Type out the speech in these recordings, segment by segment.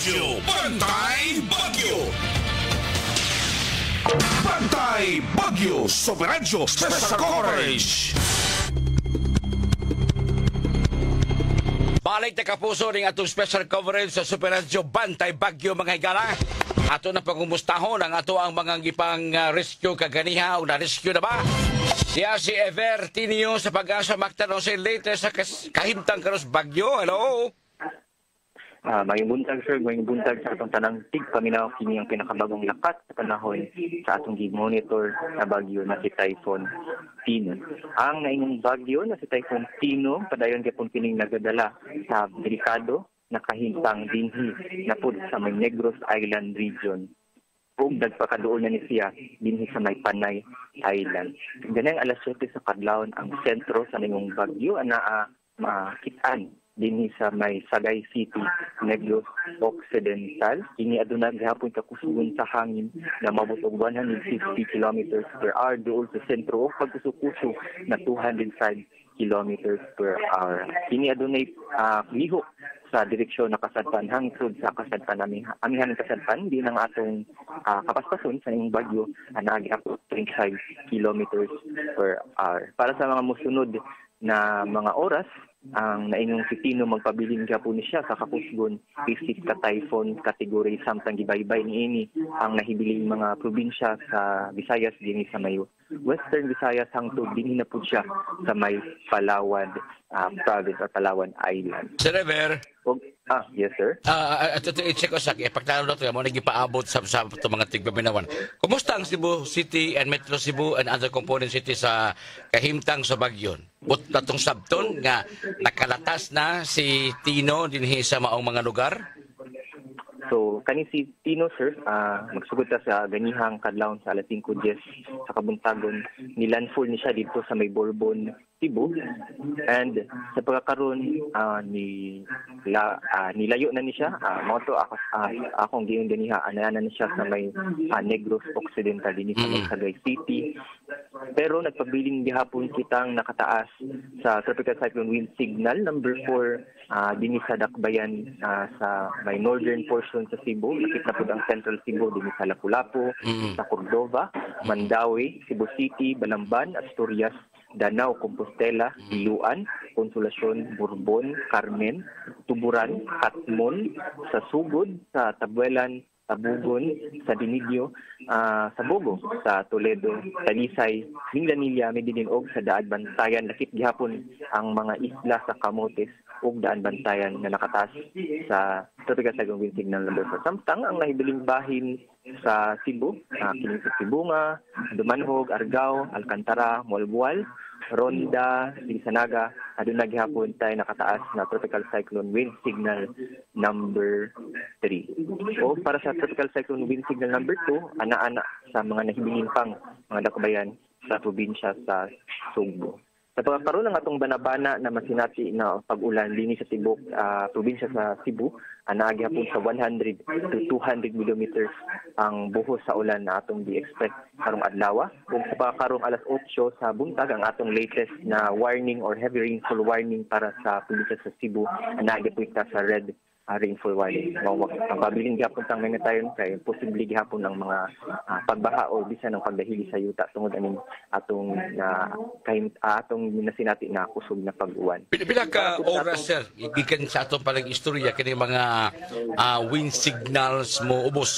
Radyo Bantay Bagyo. Bantay Bagyo Super Radyo Special Coverage. Balik na kapuso ning atong special coverage sa Super Radio Bantay Bagyo mga higala. Ato na pangumustahon ang ato ang mga gipang rescue kaganiha o na-rescue na ba? Siya si Ever Tinio sa Pag-asa magtanong sa latest sa kahimtang karos Bagyo. Hello? Mayong buntag, sir. Mayong buntag sa atong tanang tigpaminaw kini ang pinakabagong lakat sa panahon sa atong gig-monitor na bagyo na si Typhoon Tino. Ang naingong bagyo na si Typhoon Tino, padayon gyapon kining nagadala sa delikado na kahintang dinhi na pud sa may Negros Island region. Ug nagpakaduol na ni siya dinhi sa may Panay Island. Ganang alas 7 sa kadlawon ang sentro sa naingong bagyo ana makitaan dinhi sa may Sagay City, Negros Occidental. Kini aduna gihapon kakusgon sa hangin na mabot og 150 kilometers per hour duol sa sentro ug pagkusukuso na 205 kilometers per hour. Kini adunay liho sa direksyon na kasadpan hangtod sa kasadpan amihan kasadpan din ang atong kapaspason sa inyong bagyo ana gihapon 25 kilometers per hour. Para sa mga mosunod na mga oras, ang naingong si Tino magpabiling gapon ni siya sa kakusgon isip ka typhoon category samtang gibaybay niini ang nahibiling mga probinsya sa Visayas dinhi sa may Western Visayas hangtod dinhi na pud siya sa may Palawan province or Palawan Island. Sir Ever? Yes sir. Ito i-check ko sa pagtalo na ito mo nagipaabot sa mga tigpaminawan. Kumusta ang Cebu City and Metro Cebu and other component city sa kahimtang sa bagyon? But natong sabton nga nakalatas na si Tino dinhi sa maong mga lugar? So, kani si Tino, sir, magsugod ta sa ganihang kadlawon sa alas 5:10 sa kabuntagon. Nilandfall ni siya dito sa may Bourbon, Cebu. And sa pagkakaroon, nilayo na ni siya. Mga to, akong giyon ganiha, anayanan na siya sa may Negros Occidental, din sa may Sagay City. Pero nagpabiling gihapon kitang nakataas sa Tropical Cyclone Wind Signal number 4 din sa Dakbayan sa may northern portion sa Cebu. Nakit na po ang Central Cebu din sa Lapu-Lapu, sa Cordova, Mandaue, Cebu City, Balamban, Asturias, Danao, Compostela, Iloan, Consolacion, Bourbon, Carmen, Tuburan, Katmon, sa Sugod, sa Tabuelan, Tabugon, sa Dinigyo, sa Bogo, sa Toledo, Talisay, Minglanilla, Medellin, sa Daan Bantayan. Lakip gihapon ang mga isla sa Camotes ug Daan Bantayan na nakataas sa Tropical Cyclone Wind Signal number 4. Samtang ang nahibiling bahin sa Cebu, kining sa Sibunga, Dumanhog, Argao, Alcantara, Molbual, Ronda, Sinsanaga, aduna gihapon tayo nakataas na Tropical Cyclone Wind Signal number 3. O para sa Tropical Cyclone Wind Signal number 2, ana-ana sa mga nahibilin pang mga dakbayan sa probinsya sa Sugbo. Sa pagkakaroon ng atong banabana na masinati na pag-ulan din sa tibok probinsya sa Cebu, anaagi hapon sa 100 to 200 millimeters ang buhos sa ulan na atong di-expect karong adlaw. Kung sa pagkakaroon alas 8 sa buntag ang atong latest na warning or heavy rainfall warning para sa probinsya sa Cebu, anaagi po ita sa red rainfall warning. Ang pabiling gihapon tang mga tayon kay posible gihapon ng mga pagbaha o bisan ng pagdahili sa yuta tungod aning atong atong nasinati na kusog na pag-uwan. Pila ka oras sir gikan sa atong palang istorya kini mga wind signals mo ubos?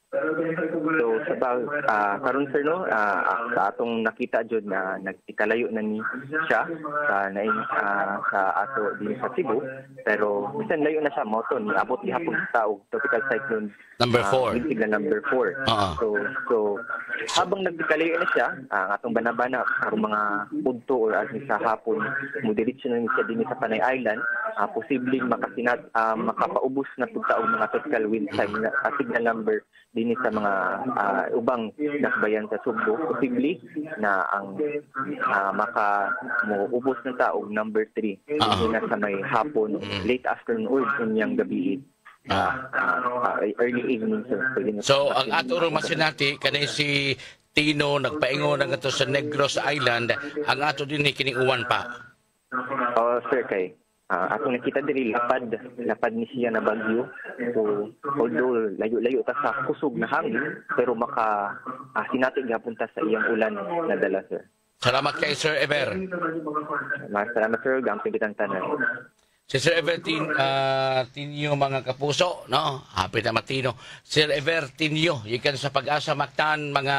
So karon sir no sa atong nakita jud na nagtikalayo na ni siya sa ato din sa Cebu, pero bisan layo na siya moto ni abot gihapon sa taog Tropical Cyclone number 4. Signal number 4. So habang nagtikalayo na siya ang atong banabana karong mga punto or sa hapon mo diretso na siya din sa Panay Island, posibleng makapaubos na pud sa mga tropical wind signal number din sa mga ubang dakbayan sa Sugbo. Posible na ang makaubos na taog number 3 na sa may hapon, late afternoon or kunyang gabi. Early evening. So ang ato ro masinati kanay si Tino nagpaingon nga to sa Negros Island, ang ato din kining uwan pa. Sir kay atong nakita diri lapad ni siya na bagyo. So although layo-layo ta sa kusog na hangin, pero sinatig gapon ta sa iyang ulan na dala, sir. Salamat kay Sir Ever. Salamat, sir. Gamping kitang tanan. Si Sir Ever Tinio, mga kapuso, no? Happy na matino. Sir Ever Tinio, ikan sa Pag-asa Mactan, mga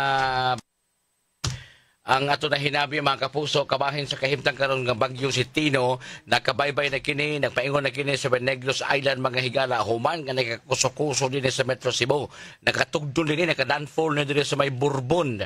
ang ato na hinabi, mga kapuso, kabahin sa kahimtang karon ng bagyong si Tino, nakabaybay na kini, nagpaingon na kini sa Negros Island, mga higala, human, nga nakakuso-kuso din sa Metro Cebu, nakatugdon din, nakadanfall na din sa may Bourbon,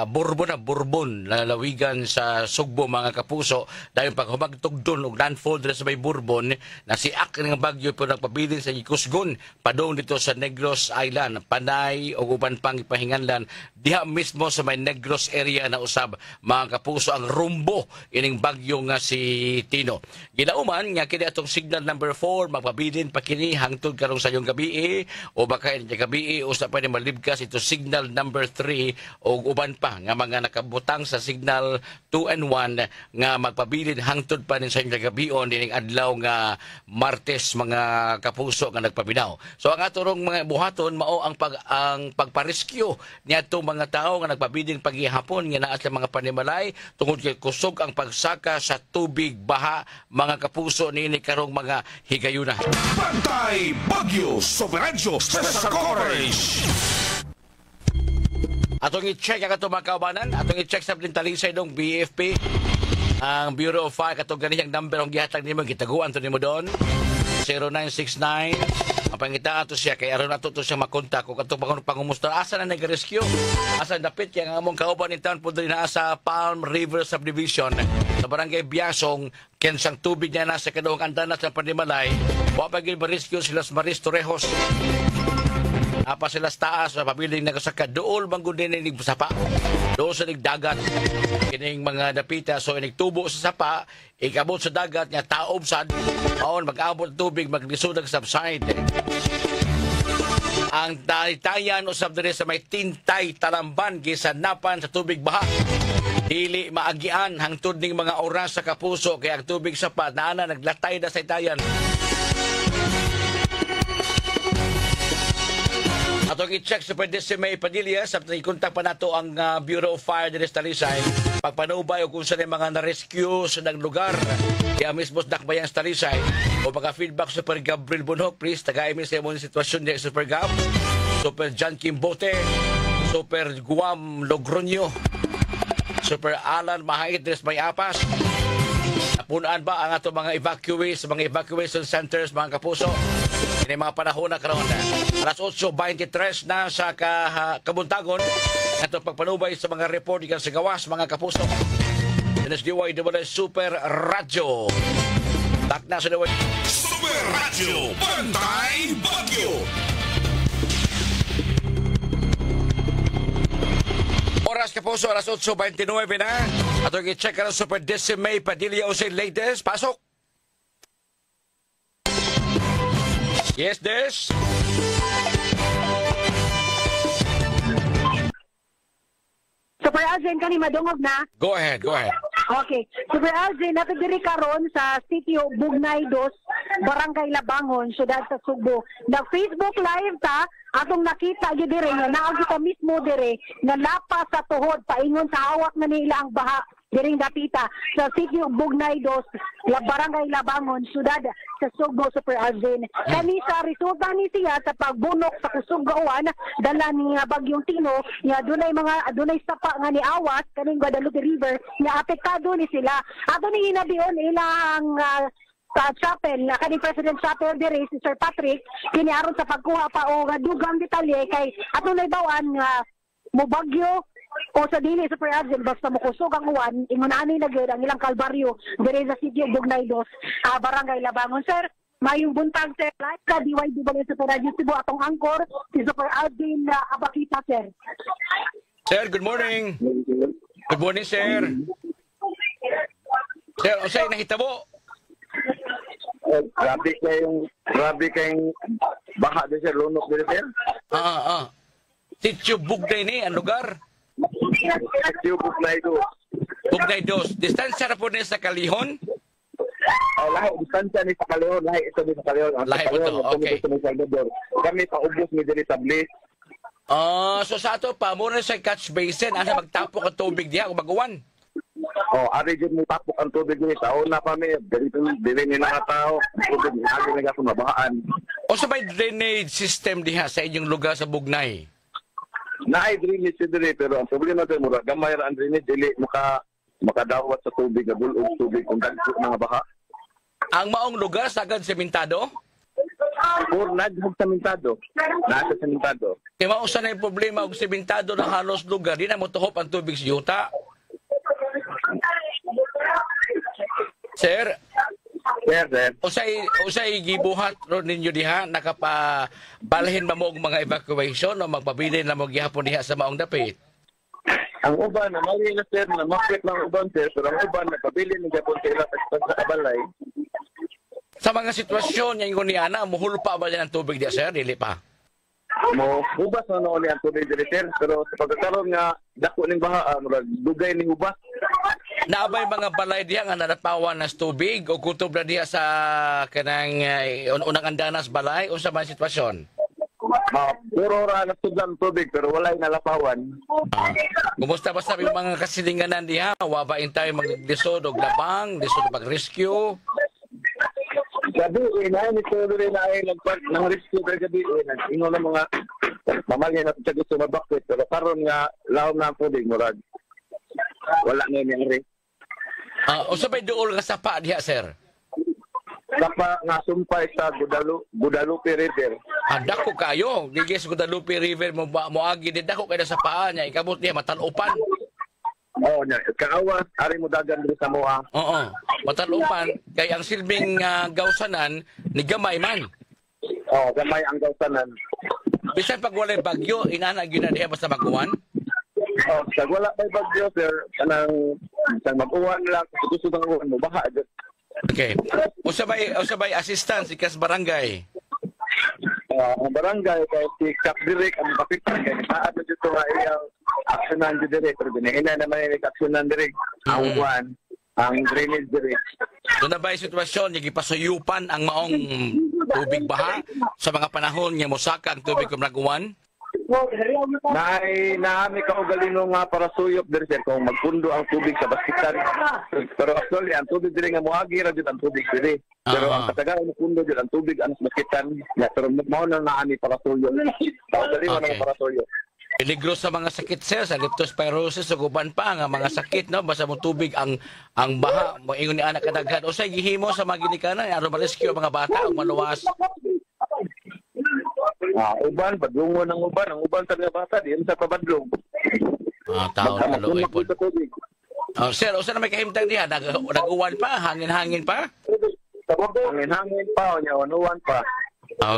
Bourbon, lalawigan sa Sugbo, mga kapuso, dahil pag humagtugdon o landfall din sa may Bourbon, na si Ak ng bagyo po nagpabilin sa Ikusgon, padong dito sa Negros Island, Panay o uban pang ipahinganlan, diha mismo sa may Negros area na usab, mga kapuso, ang rumbo ining bagyo nga si Tino. Ginauman nga kini atong signal number 4 magpabilin pa kini hangtod karong sayong gabi o baka ini gabi usa pa ni malibkas ito signal number 3 o uban pa nga mga nakabutang sa signal 2 and 1 nga magpabilin hangtod pa nin sayong gabi ining adlaw nga Martes, mga kapuso, nga nagpabinaw. So ang aturong mga buhaton mao ang pagpa-rescue niadtong mga tao nga nagpabilin paghihapon nga naa sa mga panimalay tungod kay kusog ang pagsaka sa tubig baha, mga kapuso, nini karong mga higayuna. Bantay Bagyo Soberanjo Special Coverage. Atong i-check ang atong mga kaubanan, atong i-check sa Talisay ng BFP, ang Bureau of Fire, katong ganihang number ang gihatag nimo, gitaguan to nimo doon, 0969. Ang pangitaan to siya, kaya aron nato to siya makontak kung katong pangumusta. Asa na nag-rescue? Asa dapit kaya nga among kauban in town po din na sa Palm River Subdivision sa Barangay Biasong, kensang tubig niya nasa kaduhang andanas ng Panimalay. Wapagil ma-rescue sila sa Maris Torrejos. Apa sila sa taas, sa pabiling nagasaka, dool manggunin na sapa. Doon sa nagdagat, kining mga napita, so nagtubo sa sapa, ikabot sa dagat, niya taob sad, maon mag-abot tubig, maglisod ang subside. Ang talitayan usab diri sa may Tintay, Talamban, gisanapan sa tubig baha. Dili maagian hangtod ning mga oras sa kapuso, kaya ang tubig sapa, naana naglatay na sa itayan. Atong i-check sa May Padilla, sa ikontak pa nato ang Bureau of Fire din sa Talisay, pagpanubay o kung saan mga na-rescue sa ng lugar, kaya mismo sa Dakbayang sa Talisay, o pagka-feedback Super Gabriel Bunhok, please, tagaimin sa imong sitwasyon niya, Super Gab, Super John Kimbote, Super Guam Logroño, Super Alan Mahait, Des May Apas. Napunaan ba ang ato mga evacuees, mga evacuation centers, mga kapuso? Ini mga panahon na karon. Alas 8:23 na sa Kabuntagon. Ito pagpanubay sa mga report ikan sa gawas, mga kapuso. NSDY Super Radyo. Tak na sa Super Radyo Bantay Bagyo. Oras kapuso, alas 8:29 na. Ato i-check ka ng Super May Padilla o sa latest. Pasok! Yes, Des? Super Alzen, kani madungog na? Go ahead. Okay. Super Alzen, natagiri karon sa City of Bugnay Dos, Barangay Labangon, Syudad sa Sugbo. Nag-Facebook Live ta, atong nakita gyud dire nga naa kita mismo dire nga lapa sa tuhod paingon sa hawak na nila ang baha diring dapita sa City of Bugnay Dos, Barangay Labangon, Syudad sa Sugbo, Super Alzen. Kani sa resulta ni siya sa pagbunok sa kusog gauan dala ni bagyong Tino, nga dunay sapa nga ni awas kaning Guadalupe River nga apektado ni sila. Ato ni hinabion ilang sa chapel na kani President Chapel dire si Sir Patrick kiniaron sa pagkuha pa o dugang detalye kay ato na ibawan nga mubagyo o sa dili sa Alzen basta mokusog ang uwan ingon ani na gyud ang ilang kalbaryo dire sa City of Bugnay Dos, Barangay Labangon. Sir, mayong buntag sir, live ka DYD Balay sa Radio Cebu, atong angkor si Super Alvin Abakita, sir. Sir, good morning. Good morning, sir. Sir, unsay nahitabo? Grabe kayong baha din sir, lunok din sir. Sitio Bugnay ni, ang lugar? Sitio Bugnay Dos. Bugnay Dos. Distansya na po niya sa Kalihon? lahi distansya ni sa Kaleon, lahi ito ni sa Kaleon. Ang Lahi sa Kaleon, ito, okay. Sa Salvador. Kami paubos mi diri sa Bliss. So sa ato pa, muna sa catch basin, asa magtapok ang tubig diha kung baguan. Ari jud mo tapok ang tubig ni sa una pa mi dili ni mga tao. Tubig ni agi nga kung mabahaan. O sa may drainage system diha sa inyong lugar sa Bugnay? Naay drainage diri pero ang problema kay mura gamay ra ang drainage dili makadawat sa tubig nga bulog tubig kung dagko mga baha. Ang maong lugar sagad sementado? Or nagsamentado. Nasa sementado. Kaya mausa na yung problema og sementado ng halos lugar, di na mo tuhop ang tubig sa yuta. Sir, Sir. usay gibuhat ron ninyo diha nakapabalhin ba mo og mga evacuation o magpabilin na mo gihapon diha sa maong dapit? Ang uban na mali na sir na makit ng uban sir pero ang uban na pabili ng Japon sila sa kabalay. Sa mga sitwasyon nga ingon ni ana, muhulpa ba yan ang tubig diha sir? Dili pa. Mo ubas na noon ang tubig diri sir pero sa pagkakaroon nga dako ning baha murag dugay ning ubas. Naabay mga balay diha nga nadapawan nas tubig o kutob na diha sa kanang unang andanas balay unsa man sitwasyon? Puro ra nagtuglan tubig pero walay nalapawan. Kumusta ba sa mga kasilinganan diha? Wa ba intay maglisod og labang, lisod og rescue? Gabi na ni Tudore na ay nagpag ng rescue gabi ingon ng mga mamagay na sa gusto mabakit pero karon nga lawom na ang tubig murag wala na nangyari. Usa bay duol nga sapa diha sir? Sapa nga sumpay sa Guadalupe River. Dako kayo, dili sa Guadalupe River moagi din dako kay sa paa niya ikabot diha matalupan. Oo, kaawas ari mo dagan diri sa moa. Oo. Matalupan kay ang silbing gawsanan ni gamay man. Oo, gamay ang gawsanan. Bisan pag walay bagyo, inana gyud na diha basta maguwan. Oh, sa wala may bagyo sir, kanang mag-uwan lang, gusto ng uwan mo baha jud. Okay. Usa bay assistance ikas barangay. Ang barangay kay si Cap Direk ang kapitan kay naad na dito nga iyang aksyonan direk pero ginahina naman ni aksyonan direk ang uwan, ang drainage direk. Doon na ba yung sitwasyon, yung ipasuyupan ang maong tubig baha sa mga panahon nga mosaka ang tubig kung naguwan? Naami kaugalino nga para suyop diri sir kung magpundo ang tubig sa baskitan. Pero actually ang tubig diri nga moagi ra jud ang tubig diri. Pero ang katagalan mo pundo jud ang tubig ang baskitan. Pero mao na naami para suyop. Dali man ang para suyop. Peligro sa mga sakit sir, sa leptospirosis, o guban pa nga mga sakit, no? Basta mo tubig ang baha, mo ingon ni anak kadaghan. O sa gihimo sa mga ginikanan, aron ma-rescue mga bata o maluwas. Uban, badlungon ang uban sa mga bata, diyan sa pabadlong. Tao na luoy po. Sir, o saan na may kahimtang diha? Nag-uwan pa? Hangin-hangin pa? Hangin-hangin pa, uwan pa.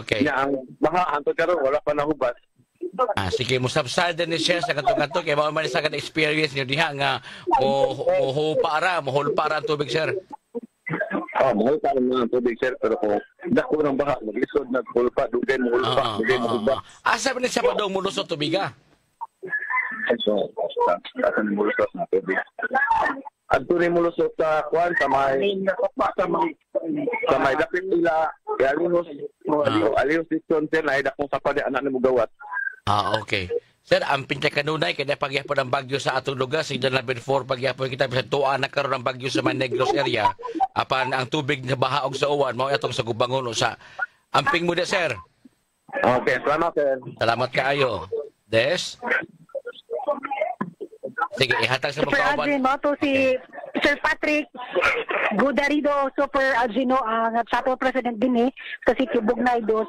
Okay. Ang baha, antod karon wala pa nahubas. Sige, musabsad ni siya sa kanto-kanto kaya mao man sa kan experience niyo diha nga mohulpa ang tubig sir. Mohulpa ang tubig sir pero kung dako ng baha maglisod nagpulpa dugay mohulpa dugay mohulpa. Asa man siya pa daw mulusot tubiga? So, asan mulusot na tubig. Adto ni mulusot sa kwan sa may dapit nila Alihos Dixon sir na idakong sa padi anak ni mugawat. Okay. Sir, ang pinta kanunay kaya pagyapon ng bagyo sa atong lugar, signal number 4 pagyapon kita sa tuwa na karon ng bagyo sa Manegros area. Apan ang tubig na bahaog sa uwan mao atong sa Gubangon o sa amping mo sir. Okay, salamat sir. Salamat kaayo. Des. Sige, ihatag sa mga kauban. Super Admin, to si Sir Patrick Gudarido, Super Adjino, ang Chapel President din sa City Bugnay dos,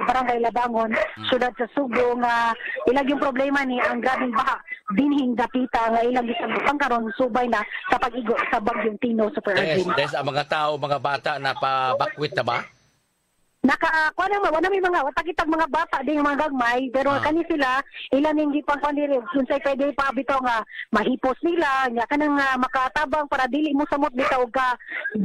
Barangay Labangon, sudad sa Subo, nga ilag yung problema ni ang grabing baha, dinhing dapita, nga ilag isang pangkaron, subay na sa pag-igo sa Bagyong Tino, Super Admin. Des, ang mga tao, mga bata na pabakwit na ba? kuan naman wala may mga watakitag mga bata ding mga gagmay pero kani sila ilan ning gipang kanire unsay pwede pa bitaw nga mahipos nila nya kanang makatabang para dili mo samot bitaw ka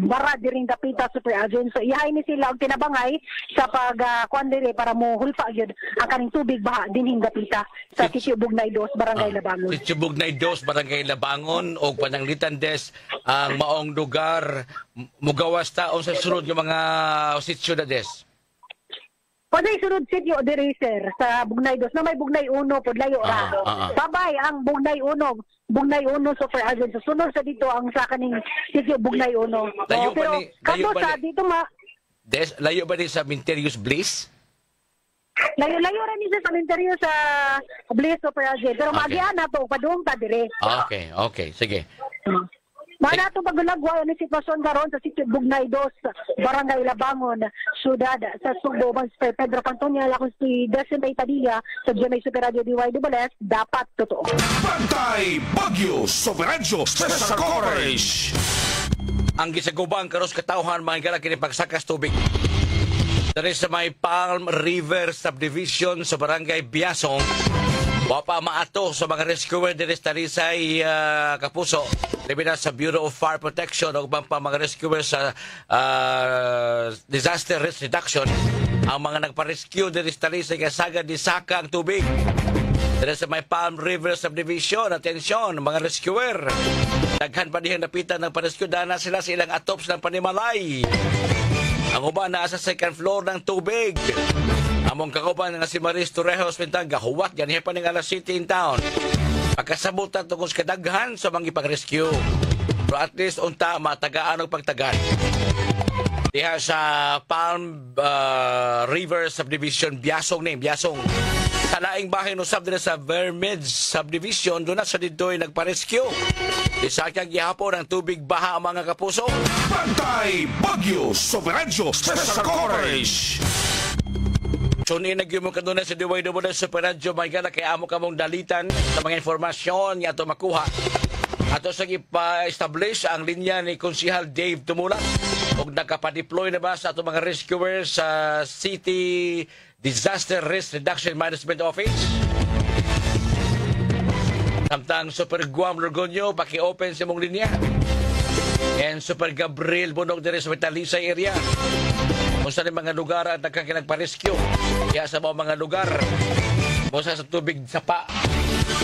bara diring dapita super agent so ihay ni sila og tinabangay sa pag kuan dire para mo hulpa gyud ang kaning tubig baha dinhing dapita sa Sitio Bugnay 2 Barangay Labangon. Sitio Bugnay 2 Barangay Labangon og pananglitan des ang maong lugar mugawas ta sa sunod nga mga sitio na des. Pwede sunod sitio diri sir sa Bugnay 2 na may Bugnay 1 pod layo ra. Babay ang Bugnay 1 super agent so sunod sa dito ang sa kaning sitio Bugnay 1. Pero kato sa dito des layo ba ni sa Mysterious Bliss? Layo-layo rin niya sa cemetery sa Bliss super agent pero magian na to padung ta dire. Okay, sige. Mana to pagulagwa ni sitwasyon karon sa Sitio Bugnay 2 Barangay Labangon Syudad sa Subo Pedro Cantonia la si Decimay Padilla sa GMA Super Radio DYWS dapat totoo. Bantay Bagyo Super Radio Special Coverage. Ang gisagubang karos katawhan mga igala kini pagsakas tubig. Dari sa may Palm River Subdivision sa Barangay Biasong wapa maato sa mga rescuer diri sa Talisay Kapuso. Labi na sa Bureau of Fire Protection o pa mga rescuer sa Disaster Risk Reduction ang mga nagpa-rescue diri sa Talisay kasagad ni saka ang tubig. Diri sa may Palm River Subdivision, atensyon mga rescuer. Daghan pa dihang napitan ng pa-rescue dana sila sa ilang atops ng panimalay. Ang uban na sa second floor ng tubig. Among kakupan nga si Maris Torrejos Pintanga, huwat ganihan pa ng alas City in town. Pagkasabutan tungkol sa kadaghan sa mga ipag-rescue. Pero at least unta matagaan ang pagtagan. Diha sa Palm River Subdivision, Biasong. Sa laing bahay usab din sa Vermeds Subdivision, doon na sa dito'y nagpa-rescue. Isa kang gihapon ang tubig baha ang mga kapuso. Bantay Bagyo Super Radio Special Coverage. So ninagyo mo ka doon sa DYWS Super Radio may gana kaya amo ka mong dalitan sa mga informasyon nga ito makuha. Ato sa ipa-establish ang linya ni Konsihal Dave Tumula o nagkapadeploy na ba sa ato mga rescuers sa City Disaster Risk Reduction Management Office. Samtang Super Guam Lorgonyo paki-open sa mong linya. And Super Gabriel Bonog dire sa Talisay area. Kung saan mga lugar at nagkakinagpa-rescue. Kaya sa mga lugar, musa sa tubig sapa.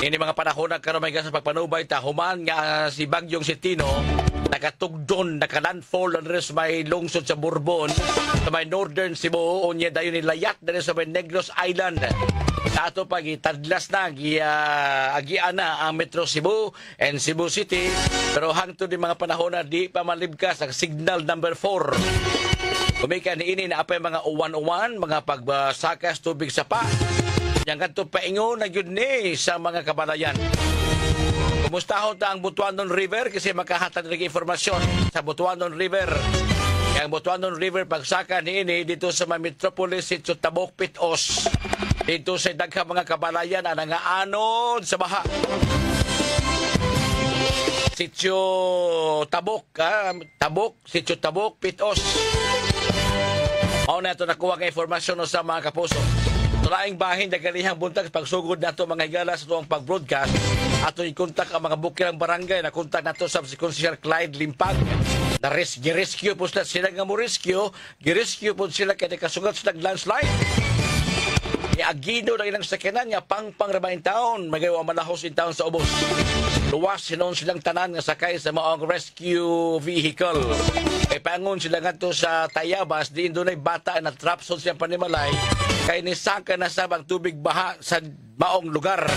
Ini mga panahon na karon may gas sa pagpanubay tahuman nga si Bagyong Sitino nakatugdon, nakalandfall na rin sa may lungsod sa Bourbon, sa may northern Cebu, unya dayon ni layat na rin sa may Negros Island. Sa ato pag itadlas na, agian na ang Metro Cebu and Cebu City, pero hangtod din mga panahon na di pa malibkas ang signal number 4. Kumikan ni ini na apay mga uwan-uwan, mga pagsakas tubig sa pa. Yang kanto paingon na yun ni sa mga kabanayan. Kumustahon ta ang Butuanon River kasi makahatag ng informasyon sa Butuanon River. Ang Butuanon River pagsaka ni ini dito sa Metropolis Sitio Tabok Pitos. Dito sa daghang mga kabanayan ang nangaanod sa baha. Sitio Tabok, Sitio Tabok Pitos. Mao na ito nakuha ng informasyon sa mga kapuso. Tulaing bahin na galihang buntag pagsugod nato mga higala sa tuwang pag-broadcast. Ato i-contact ang mga bukirang barangay na kontak nato sa si Consihal Clyde Limpag. Na gi-rescue po sila nga mo rescue. Gi-rescue po sila kaya kasugat sa landslide. Agino na ilang sakinan nga pang-rabaing taon. Magawa malahos in taon sa ubos. Luwas sinon silang tanan nga sakay sa maong rescue vehicle. Kay pangon sila nga to sa Tayabas, diin doon ay bata na trapson siyang panimalay. Kay nisangka na sabang tubig baha sa maong lugar.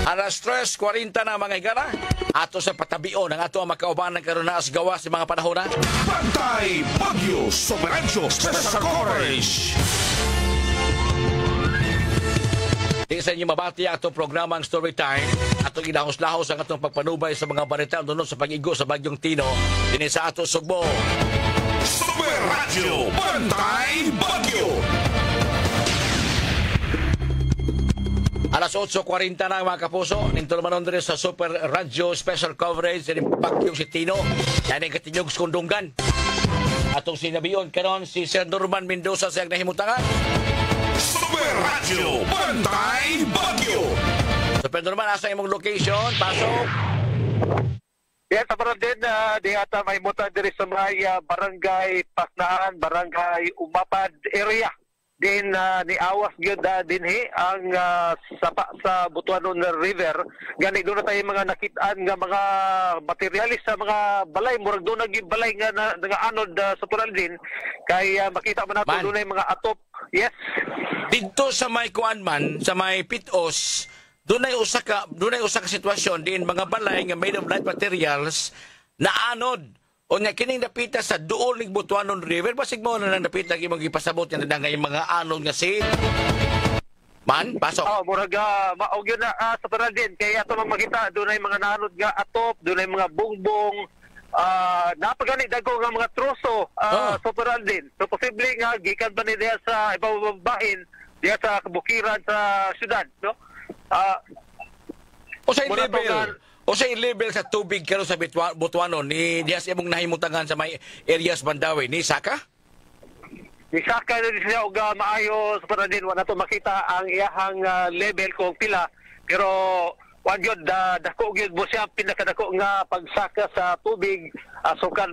Alas 3:40 na mga higala. Ato sa patabion ang ato ang makaubanan karon na asgawa sa mga panahon na. Bantay Bagyo Super Radio Special Coverage. Di sa inyo mabati ang itong programang Storytime. Atong inahos-lahos ang atong pagpanubay sa mga balita doon sa pag-igo sa Bagyong Tino. Dini sa ato Sugbo. Super Radio Bantay Bagyo. Alas 8:40 na mga kapuso. Nintol manon rin sa Super Radio Special Coverage sa Bagyong Tino. Yan ang katinyog sa Kundungan. Atong sinabiyon karon si Sir Norman Mendoza sa nahimutangan. Super Radio Bantay Bagyo. Super Norman, asa imong location? Pasok. Yes, sa din, di ata may mutan diri sa may barangay Pasnaan, barangay Umapad area. Din ni awas gyud dinhi ang sapa sa Butuanon River. Gani doon na tayo mga nakitaan nga mga materialis sa mga balay, murag doon naging balay nga anod sa Pural din. Kay makita man nato doon ay mga atop. Yes. Dito sa may kuan man, sa may Pitos, doon ay usa ka sitwasyon din mga balay nga made of light materials na anod. O nga kining napita sa duol ning Butuanon River, basig mo na lang napita imong gipasabot nga nga yung mga anod nga sin. Man, pasok. Oh, murag maog yun na sa Pural din. Kaya ato makita doon ay mga nanod nga atop, doon ay mga bungbong, napagani dago nga mga troso sa Pural din. So posible nga gikan pa ni diha sa ibang bahin diha sa kabukiran sa syudad, no? O sa level sa tubig karon sa Butuanon ni diha sa imong nahimutangan sa may areas Bandawe ni Saka? Ni Saka na siya og maayo sa Pural din, wala to makita ang iyahang level kung pila, pero wan gyud dako gyud mo siya pinakadako nga pagsaka sa tubig, sukad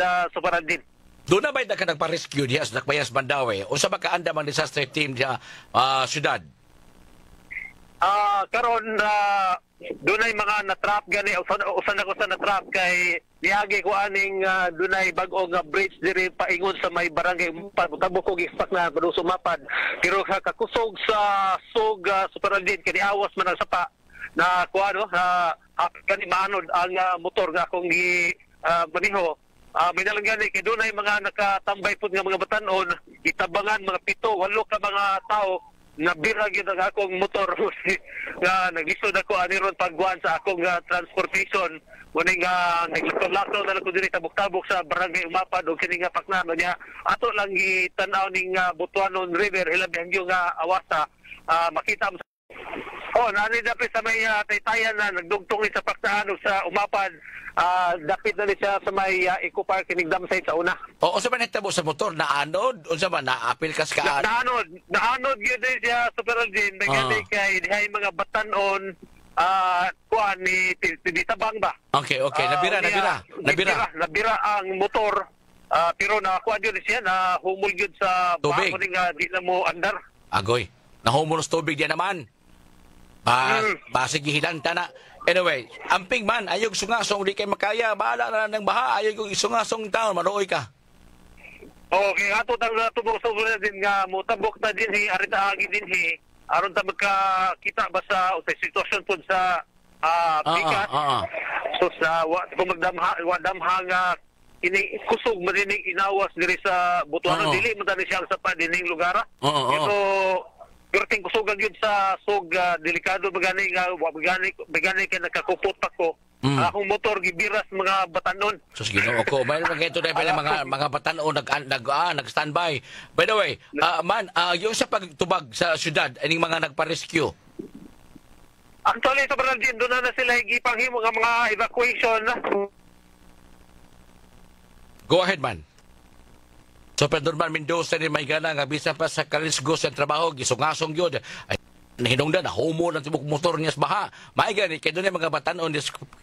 sa Pural din. Doon na ba'y nagpa-rescue diha sa Dakbayas Bandawe? O sa makaanda ang disaster team diha syudad? Karon doon ay mga na-trap gani, usan ako sa na-trap kay niagi ko aning doon ay bag-o nga bridge diri paingon sa may barangay tabok og ispak na sumapad, pero kakusog sa sug sa Pural din kani awas man ang sapa na kuano kani maanod ang motor nga akong maniho. May nalanggani kay doon ay mga nakatambay po nga mga batanon, itabangan mga 7-8 ka mga tao na bira gyud ang akong motor nga naglisod ako ani ron pagguan sa akong transportation. Muna nga naglakaw na lang ko diri tabok-tabok sa barangay Umapad o kini nga paknano niya. Ato lang gitanaw ning Butuanon River ilabi hangyo nga awasa makita mo. Nani dapat sa may taytayan na nagdugtong ni sa paknano sa Umapad. Dapat na ni siya sa may Eco Park kining dam site sa una. O sa man hitabo sa motor na anod o sa man naapil kas ka naanod gyud siya sa Pural din nagani kay dihay mga batanon kuan ni titabang ba. Okay, nabira ang motor, pero nakuha gyud siya na humol gyud sa tubig. Di na mo andar. Agoy, nahumol sa tubig diyan naman. Basig gihilanta na. Anyway, amping man, ayog sungasong, di kay makaya, bahala na ng baha, ayog sungasong taon, maruoy ka. Okay, ato tang tubok sa ulan din nga, mutabok na din arita agi din aron ta magkakita ba sa sitwasyon po sa bigat. So sa kung magdamha nga ini kusog marinig inawas diri sa Butuanon dili man tani siya sa padining lugar. Pero ting kusugan yun sa sug delikado bagani kay nakakupot pa ko. Akong motor gibiras mga batanon. Sus Ginoo ko, may ito na mga batanon nag-standby. By the way, yung sa pagtubag sa syudad, aning mga nagpa-rescue. Actually, sa Pural din, doon na sila ipanghimo ng mga evacuation. Go ahead, man. So, Pedro Norman Mendoza ni may gana nga bisa pa sa kalisgo sa trabaho, gisungasong yun. Ay, nahinungdan, nahumo ng tibok motor niya sa baha. May gani, kaya doon mga batanon,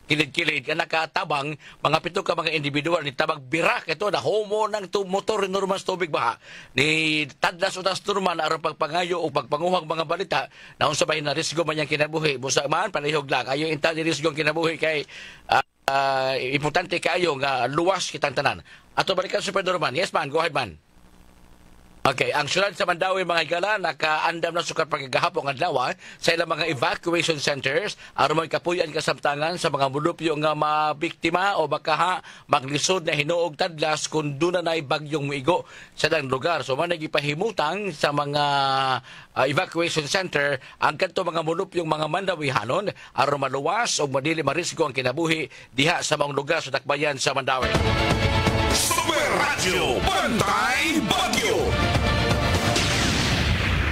kilid-kilid, ka nakatabang, mga 7 ka mga individual, ni tabag birak ito, nahumo ng motor ni Norman sa tubig baha. Ni Tadlas o Tas Norman, aron pagpangayo o pagpanguhag mga balita, na kung sabay na risgo man niyang kinabuhi. Busa man, palihog lang. Ayaw inta ni risgo ang kinabuhi kay importante kayo nga luwas kitang tanan. Ato balikan sa Pedro Norman. Yes, man. Go ahead, man. Okay, ang syudad sa Mandawi mga higala nakaandam na sukat pagkagahapon ng adlaw sa ilang mga evacuation centers aron magkapuyan kasamtangan sa mga mulupyo nga mabiktima o baka maglisod na hinuog tadlas kung doon na bagyong muigo sa daang lugar. So man nagipahimutang sa mga evacuation center ang kanto mga mulupyong mga Mandawihanon aron maluwas o madili marisgo ang kinabuhi diha sa mga lugar sa Dakbayan sa Mandawi. Super Radio Bantay Bagyo.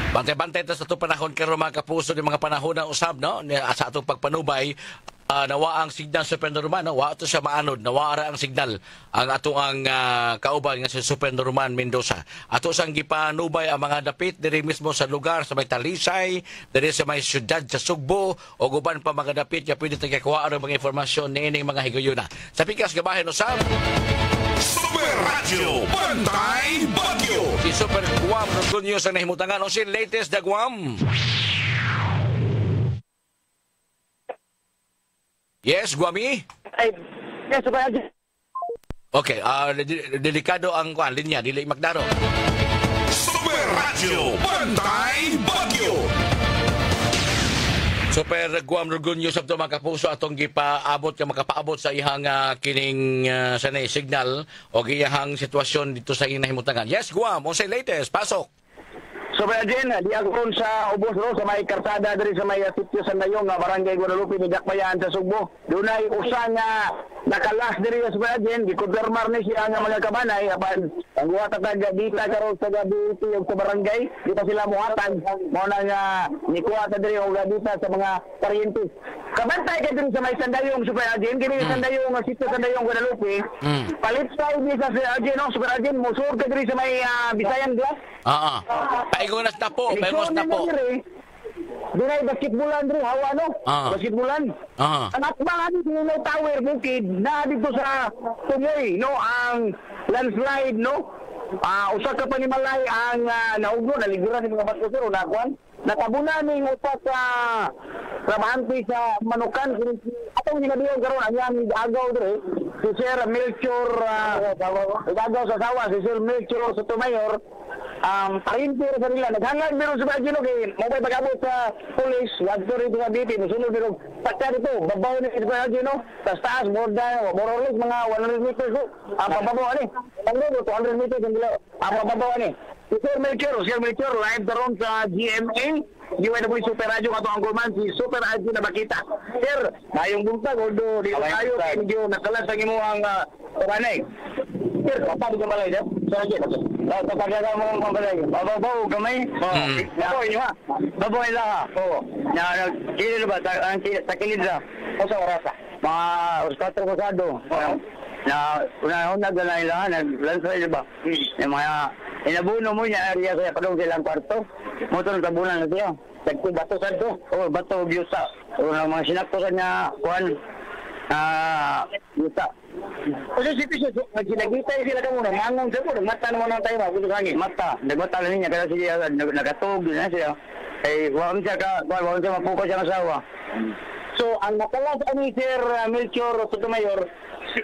Bantay-bantay ta sa itong panahon karon mga kapuso ng mga panahon na usab no sa atong pagpanubay nawa ang signal supernormal, no? Wa to siya maanod, nawara ang signal ang ato ang kauban nga si Supernorman Mendoza. Ato sang gipanubay ang mga dapit diri mismo sa lugar sa may Talisay, diri sa may syudad sa Sugbo o guban pa mga dapit nga pwede tagakuha ang mga informasyon niining mga higayuna. Sa pikas gabahin usab Super Radio Bantay Bagyo. si Super Guam Rodgonyo sa nahimutangan o si latest da Guam. Yes, Guami? Ay, yes, Super Algin. Okay, delikado ang linya, dili magdaro. Super Radio Bantay Bagyo. Super Guam Rodgonyo sa mga kapuso atong gipaabot ka makapaabot sa ihang kining sanay signal o giyahang sitwasyon dito sa inahimutangan. Yes, Guam, o say latest, pasok. Super Algin, di ako ron sa Ubos ro sa may karsada diri sa may sitio San Dayong nga Barangay Guadalupe ni Dakbayan sa Sugbo. Dunay usa nga nakalas diri sa Super Algin, gikonfirmar ni siya nga mga kabanay apan ang buhat taga dita karon sa gabi ug sa barangay, di pa sila muhatag mo na nga nikuha ta diri og dita sa mga paryente. Kabantay ka diri sa may San Dayong Super Algin, kini San Dayong nga sitio San Dayong Guadalupe. Palit sa ni sa Super Algin, no Super Algin musur ka diri sa may Bisayan Glass. Paingon na po, paingon na po. Dunay basketbolan diri hawa no. Basketbolan. Anak ba ani sa tower bukid na dito sa Tumoy no ang landslide no. Usa ka panimalay ang naugno naliguran ni mga basketball na kuan. Natabunan ni usa sa trabahante sa Manukan atong ginabiyon karon ang agaw diri si Sir Melchor agaw sa sawa si Sir Melchor sa Tumayor parintir sa nila naghangad meron sa Bagino kay mabay pag-abot sa police wadto rito nga BP musulod pero pagka dito babaw ni sa Bagino sa taas more or less mga 100 meters ang pababaw ani pagdo 200 meters ang pababaw ani si Sir Melchor live daron sa GMA UNW Super Radio kato ang gulman si Super Radio na bakita sir mayong buntag ordo di tayo medyo nakalas ang imuhang panay sir kapag gamalay sir sir kapag mo ang balay babaw gamay babaw inyo ha babaw ila ha na kilid ba sa kilid ra o sa orasa mga uskatro pasado na unahon na ganay lang naglansay ba yung mga inabuno mo niya area sa padong silang kwarto motor tabunan na siya tagto bato santo o bato byusa o mga sinaktosan niya kuan byusa o sa sitio siya ginagita sila ka muna mangong sa po mata naman ang tayo magulo hangin mata nagmata lang niya kaya siya nagatog na siya ay wala siya mapuko siya ng asawa so ang nakalas ni Sir Melchor Sotomayor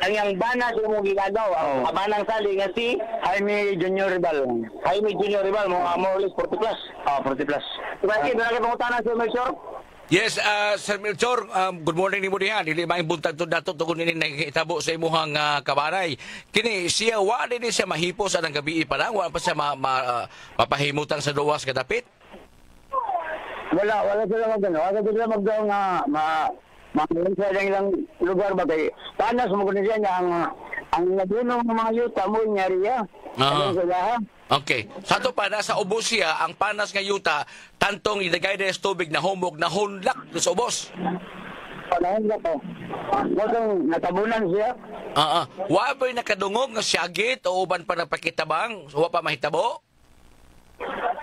ang yang bana sa mong gigagaw ang banang sali nga si Jaime Junior Ribal mo more or less 40 plus 40 plus diba ka pangutangan Sir Melchor. Yes, Sir Melchor, good morning ni mo diha. Dili maing buntag to dato tungod nini nakitabo sa imuhang kabaray. Kini siya wa dinhi siya mahipos anang gabi pa lang, wa pa siya mapahimutang sa duwas kadapit. Wala sila magano. Wala sila magdaw nga mga sa ilang lugar ba kay panas mo kuno siya ang nabunong mga yuta mo nyariya. Okay. Sa to pa sa ubos siya ang panas nga yuta tantong ilagay sa tubig na humog na hunlak sa ubos. Hunlak ko. Motong natabunan siya. Wa ba nakadungog nga syagit o uban pa napakitabang? Wa pa mahitabo?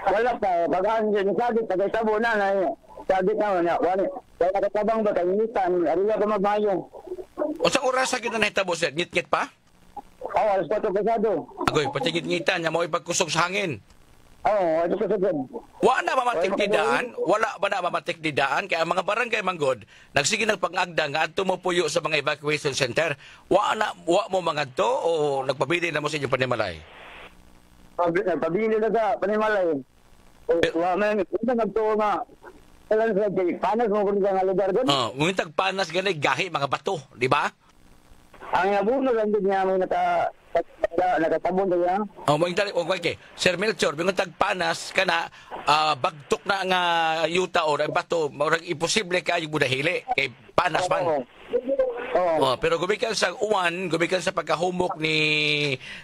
Wala pa. Bagaan siya sagit pagkitabo na sagit na wala. Kaya nakatabang ba kainitan, ariya ka magmayo. O sa oras sa kita nahitabo, sir? Ngit-ngit pa? Alas 4 pasado. Agoy, pati ngit-ngitan, niya mo ipagkusog sa hangin. Ito kasagad. Wala na mamatik ni daan, wala ba na mamatik ni daan, kaya ang mga barangay manggod, nagsige ng pangagda nga at tumupuyo sa mga evacuation center, wa mo mga to o nagpabili na mo sa inyong panimalay? Pabili na sa panimalay. Wa man, ito nagtuo nga. Panas mo kung nga lugar doon? Ngunit panas ganay gahi mga bato, di ba? Ang nabuno lang din niya may nakatabon niya. Okay. Sir Melchor, ngunit panas ka na bagtok na nga yuta o bato, imposible ka yung budahili kay panas man. Pero gumikan sa uwan, gumikan sa pagkahumok ni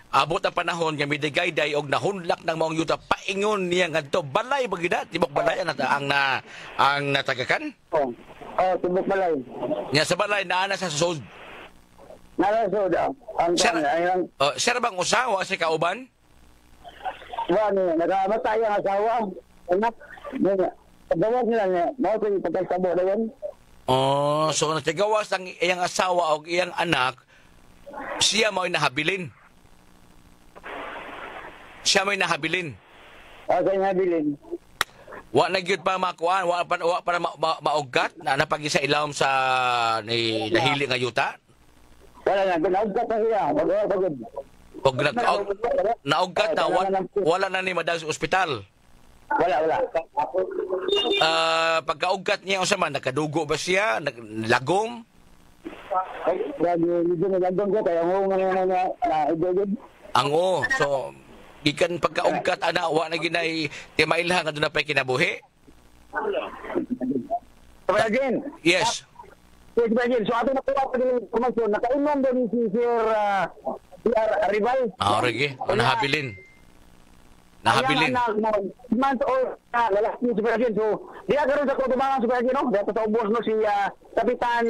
abot ang panahon nga midigayday og nahunlak ng maong yuta paingon niya ngadto balay bagida tibok balay ang natagakan. Oh, tubok balay. Nya sa balay naa na sa susod. Narasod ang Sir, ayang sir bang usawa si kauban? nagamatay ang asawa. Anak, paggawa sila niya, mao ko yung pagkasabo na yun. Oh, so nagtigawas ang iyang asawa o iyang anak, siya mo'y nahabilin. Siya mo'y nahabilin. Sa nabilin. Wa na gyud pa makuan, wa pa maugat na napag-isa ilawom sa ni nahili nga yuta. Wala na, ginaugat na siya. Wala pagod. Og naugat na wala na ni madal sa ospital. Wala. Pagkaugat niya unsa man nakadugo ba siya, lagom? Grabe, medyo nagandong ko kaya mo na idogod. Ang so gikan pagkaugat ana wa na ginay timailha nga doon na pay kinabuhi. Again. Yes. Yes, Brazil. So ato na po ako din kumasyon. Nakainom doon si Sir Rival. Rege, nahabilin. Nahabilin. Ayan, anak mo, month old lalaki si Brazil. So, di karon sa kutubangan si Brazil, no? Dito sa ubos, no? Si Kapitan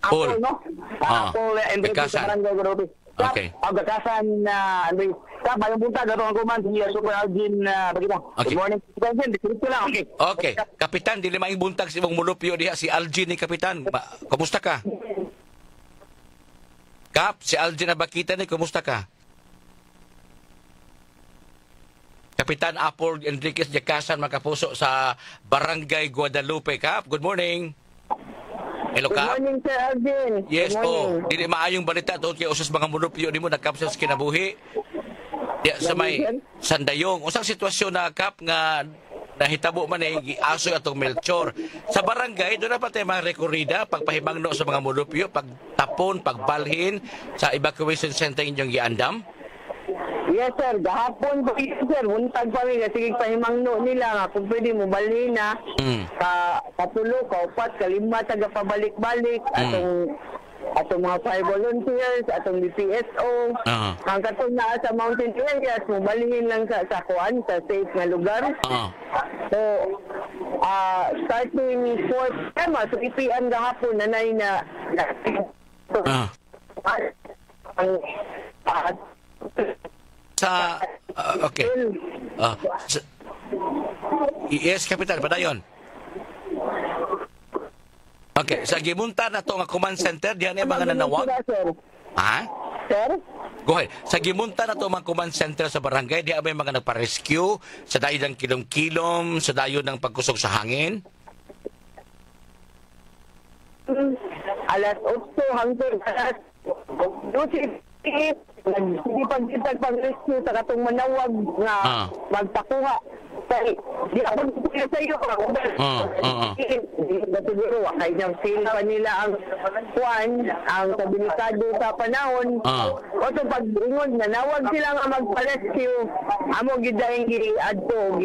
Paul. Apple, no? Apple, Bekasan. sa Barangay Guadalupe. Okay. Ang Bekasan, Andres. Kap, yung punta, dato ang kuman, si Super Algin, bagito. Okay. Good morning, Brazil. Dito lang, okay. Okay, Kapitan, dili maing buntag si mong mulupyo diha si Algin ni Kapitan. Kumusta ka? Kap, si Algin na bakita ni, kumusta ka? Kapitan Apple Enriquez Jakasan makapuso sa Barangay Guadalupe. Kap, good morning. Hello, Good Kap. morning, Sir Algin. Yes Good po. morning. Dili maayong balita tungkol kay usas mga mulupyo nimo nagkapsa sa kinabuhi. Diya sa may Sandayong. Usang sitwasyon na Kap nga nahitabo man ni aso atong Melchor. Sa barangay do na pa tay mga rekorida pagpahimangno sa mga mulupyo, pagtapon, pagbalhin sa evacuation center inyong giandam. Yes, sir. Gahapon po ito, sir. Muntag pa rin. Sige, pahimangno nila nga. Kung pwede mo balhin na. Katulo, kaupat, kalima, taga pabalik-balik. Atong mga fire volunteers, atong DPSO. Ang katong naa sa mountain areas, mo balhin lang sa kuan, sa safe nga lugar. So, starting 4 p.m. So, ipian gahapon, nanay na Sa okay. Yes, Kapitan, padayon. Okay, sa gimunta na to nga command center diyan ay mga nanawag. Ha? Sir? Go ahead. Sa gimunta na to mga command center sa barangay, di may mga nagpa-rescue sa dayo ng kilom-kilom, sa dayo ng pagkusog sa hangin. Alas 8 hanggang alas 12. Hindi pagkitag pag-rescue sa katong manawag nga magpakuha. Kaya, di ako nagpapila sa iyo. Siguro, kaya niyang feel pa nila ang kuwan, ang kabilikado sa panahon. O ito, pag-ingon, nanawag sila nga magpa-rescue. Amo, gidahing gi-adto,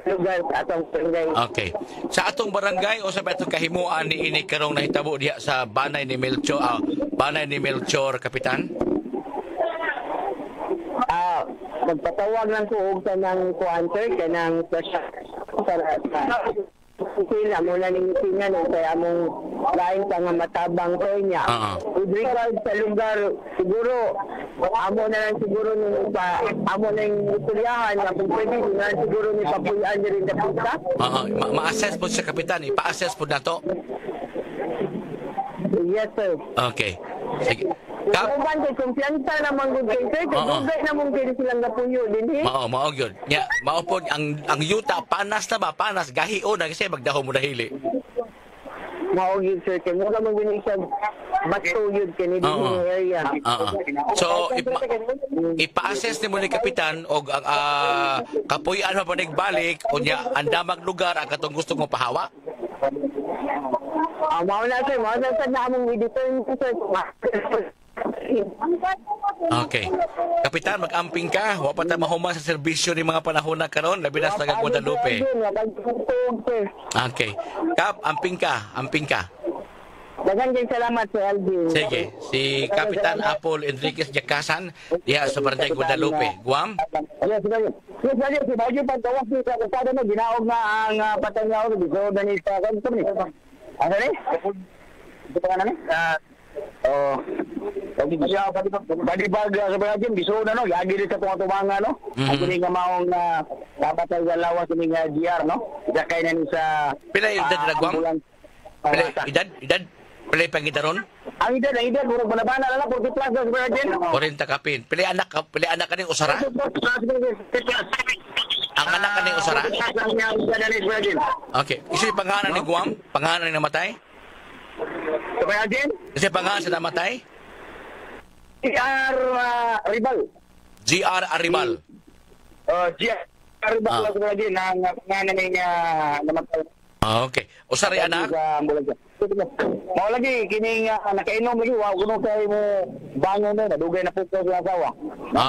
lugar sa atong barangay. Okay. Sa atong barangay o sa atong kahimuan ni ini karong nahitabo diha sa Banay ni Melchor, Kapitan? Magpatawag lang ko og tanang kuanter kanang special para sila muna ning tingan kaya among lain pa nga matabang ko niya. With regard sa lugar, siguro amo na lang siguro ning amo na yung istoryahan nga kung pwede nga siguro ni papuyan rin na punta. Ma-assess po sa Kapitan, ipa-assess po na to. Yes, sir. Okay. Sige. Kap? Kung kay kumpiyansa naman gud kay sir, dugay namang kay silang napuyo dinhi. Mao gyud. Nya, mao po ang yuta panas na ba? Panas gahion na kasi magdahom mo dahili. Mao gyud sir, kay mo namang gini siya batuyod kani dinhi area. So ipa-assess nimo ni Kapitan og kapuy-an pa balik unya andamag lugar ang katong gusto mo pahawa. Mao na sa namong editor sir. Okay. Kapitan, mag-amping ka. Wa pa tayo mahuman sa serbisyo ni mga panahon na karon, labi na sa taga Guadalupe. Okay. Kap, amping ka. Daghang salamat Sir Alvin. Sige, si Kapitan Apple Enriquez Jakasan diha sa Barangay Guadalupe. Guam? Yes, sige. Yes, sige. Si Bajo pagtawas ni sa kasada na ginaog na ang patay niya ako dito dani sa kanto ni. Ano ni? Ito pa na ni? Oh. Padi bag sa bagay biso na no, yagi dito sa tumanga no. Ang nga maong napatay sa lawas ni nga GR no. Sakay na ni sa Pila edad na Guam? Pila edad? Pila pangidaron? Ang edad murag banabana na 40 plus sa bagay. 40 kapin. Pila anak kaning usara? Ang anak kaning usara? Okay. Isa yung pangalan ni Guam? Pangalan ni namatay? Isa pangalan sa namatay? GR Aribal. GR Aribal. GR Aribal sa bagay nang pangalan ni namatay. Okay. Usara yung anak? Mau lagi kini nakainom lagi wa kuno kay mo bangon na dugay na pugto sa asawa.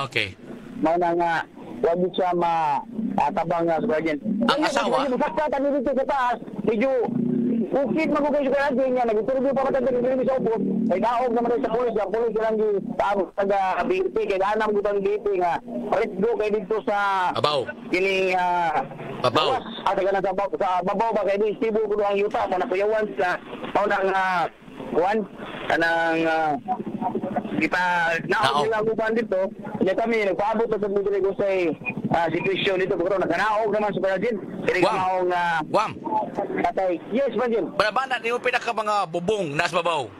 Okay. Mau na nga wag siya tabang nga sa Ang asawa? Sakta tani dito sa taas, medyo ukit magugay sa radyo niya nagturbo pa matag dili sa ubos. Kay daog naman sa pulis, ang pulis lang di taga BT kay danam gutang BT nga let's go kay dito sa Babaw. kini Babaw. Asa ka na sa babaw ba kay di stibo ko ang yuta mo na kuyawan sa paunang kuan kanang kita naog nila ko pan dito ya kami nagpaabot sa dito ko sa situation dito pero naganaog naman sa Brazil kini maong Guam. patay yes Brazil Banabana ni mo pinaka mga bubong nas babaw.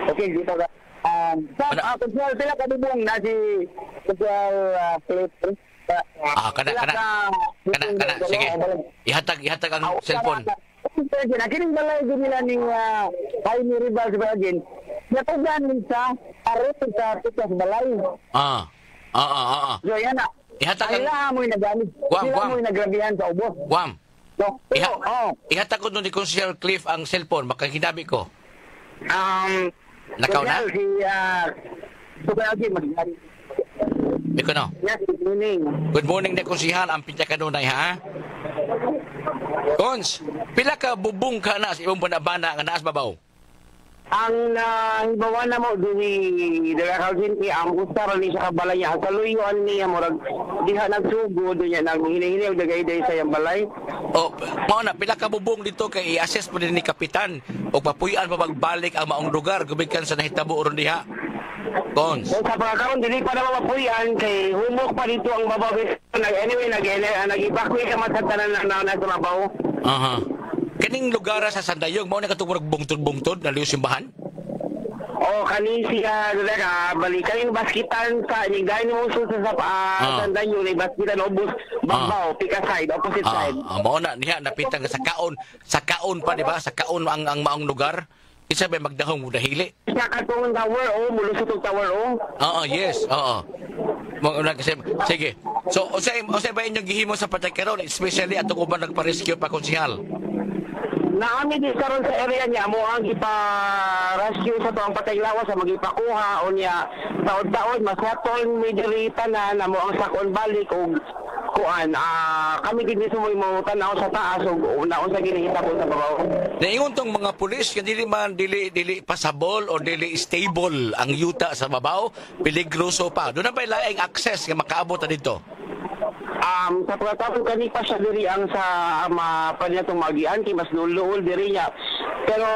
okay dito ka sa konsyal pila ka bubong na si konsyal Kana. Sige. Ihatag ang cellphone. Kining balay din nila ning Jaime Ribal sa bagin. Natugan din sa arit sa tikas balay. So yan na. Ihatag ang... Sila mo yung nagamit. Sila mo yung nagrabihan sa ubos. Guam. So, Ihatag ko doon ni Consiel Cliff ang cellphone. Makakinabi ko. Nakaw na? Iko no. Yes, good morning. Good morning na konsihal. Ang pinta ka doon ha? Cons, pila ka bubong ka na sa ibang banabana nga naas babaw? Ang hibawan na mo dini dagakawin ni ang ustar ni sa balay ang kaluyuan niya murag diha nagsugo do niya nang hinihini og dagay day sa yang balay. O mao na pila ka bubong dito kay i-assess po din ni kapitan o papuy-an pa magbalik ang maong lugar gumikan sa nahitabo ron diha. Cons. Sa pagkakaroon dili pa na mapuyan kay humok pa dito ang babaw anyway nag-evacuate ka man sa tanan na trabaho. Aha. Kaning lugar sa Sandayong mao na katong bungtod-bungtod na liw simbahan? Oh, kani siya dala balikan yung basketan sa ning dahil mo sa Sandayong ni basketan ubos babaw pika side opposite side. Mao na niya napitang sa kaon pa di ba? Sa kaon ang maong lugar. Isa ba magdahong dahili? Sa katong tower mulusot og tower Yes. Sige. So, usay ba inyong gihimo sa patay karon, especially atong uban nagpa-rescue pa konsihal? Naami di karon sa area niya mo ang ipa-rescue sa to ang patay lawas sa magipakuha o niya taon-taon mas hatol medyo tanan na mo ang sakon balik og kuan kami gid mismo mo tanaw sa taas og naon sa ginihita po sa babaw. Naingon tong mga pulis nga dili pasabol o dili stable ang yuta sa babaw, peligroso pa. Doon na ba laing access nga makaabot dito? Sa pagkatapos kanipa siya diri ang sa panya itong magian kay mas luluol diri niya. Pero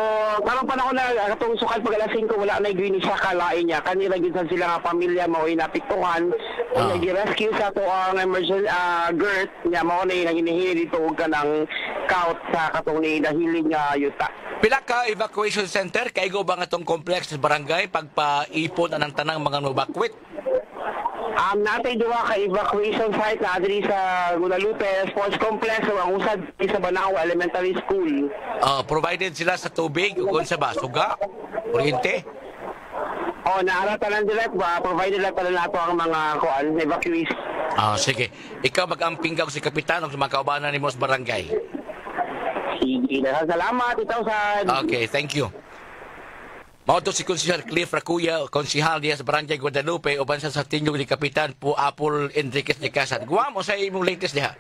karon pa na ako na katong sukal pag alas 5 wala na gini siya kalain niya. Kanila gid sila nga pamilya mao inapiktuhan. Nag-rescue sa to ang emergency GERT niya mao na hinihili dito og kanang count sa katong ni dahiling nga yuta. Pila ka evacuation center kay go ba nga tong complex sa barangay pagpaipon anang tanang mga evacuate? Natay duwa ka evacuation site na diri sa Guadalupe Sports Complex o ang usad sa Banao Elementary School. Provided sila sa tubig kung sa basuga, kuryente? Naarata lang direct ba? Provided lang pala nato ang mga evacuees. Sige. Ikaw mag-amping ka si Kapitan o sa mga kaubanan ni Mos Barangay. Sige. Salamat. Itaw sa... Okay, thank you. Mauto si Konsihal Cliff Racuya, konsihal diya sa Barangay Guadalupe, uban sa tinyog ni Kapitan po Apple Enriquez Jakasan. Guam o sa imong latest diha?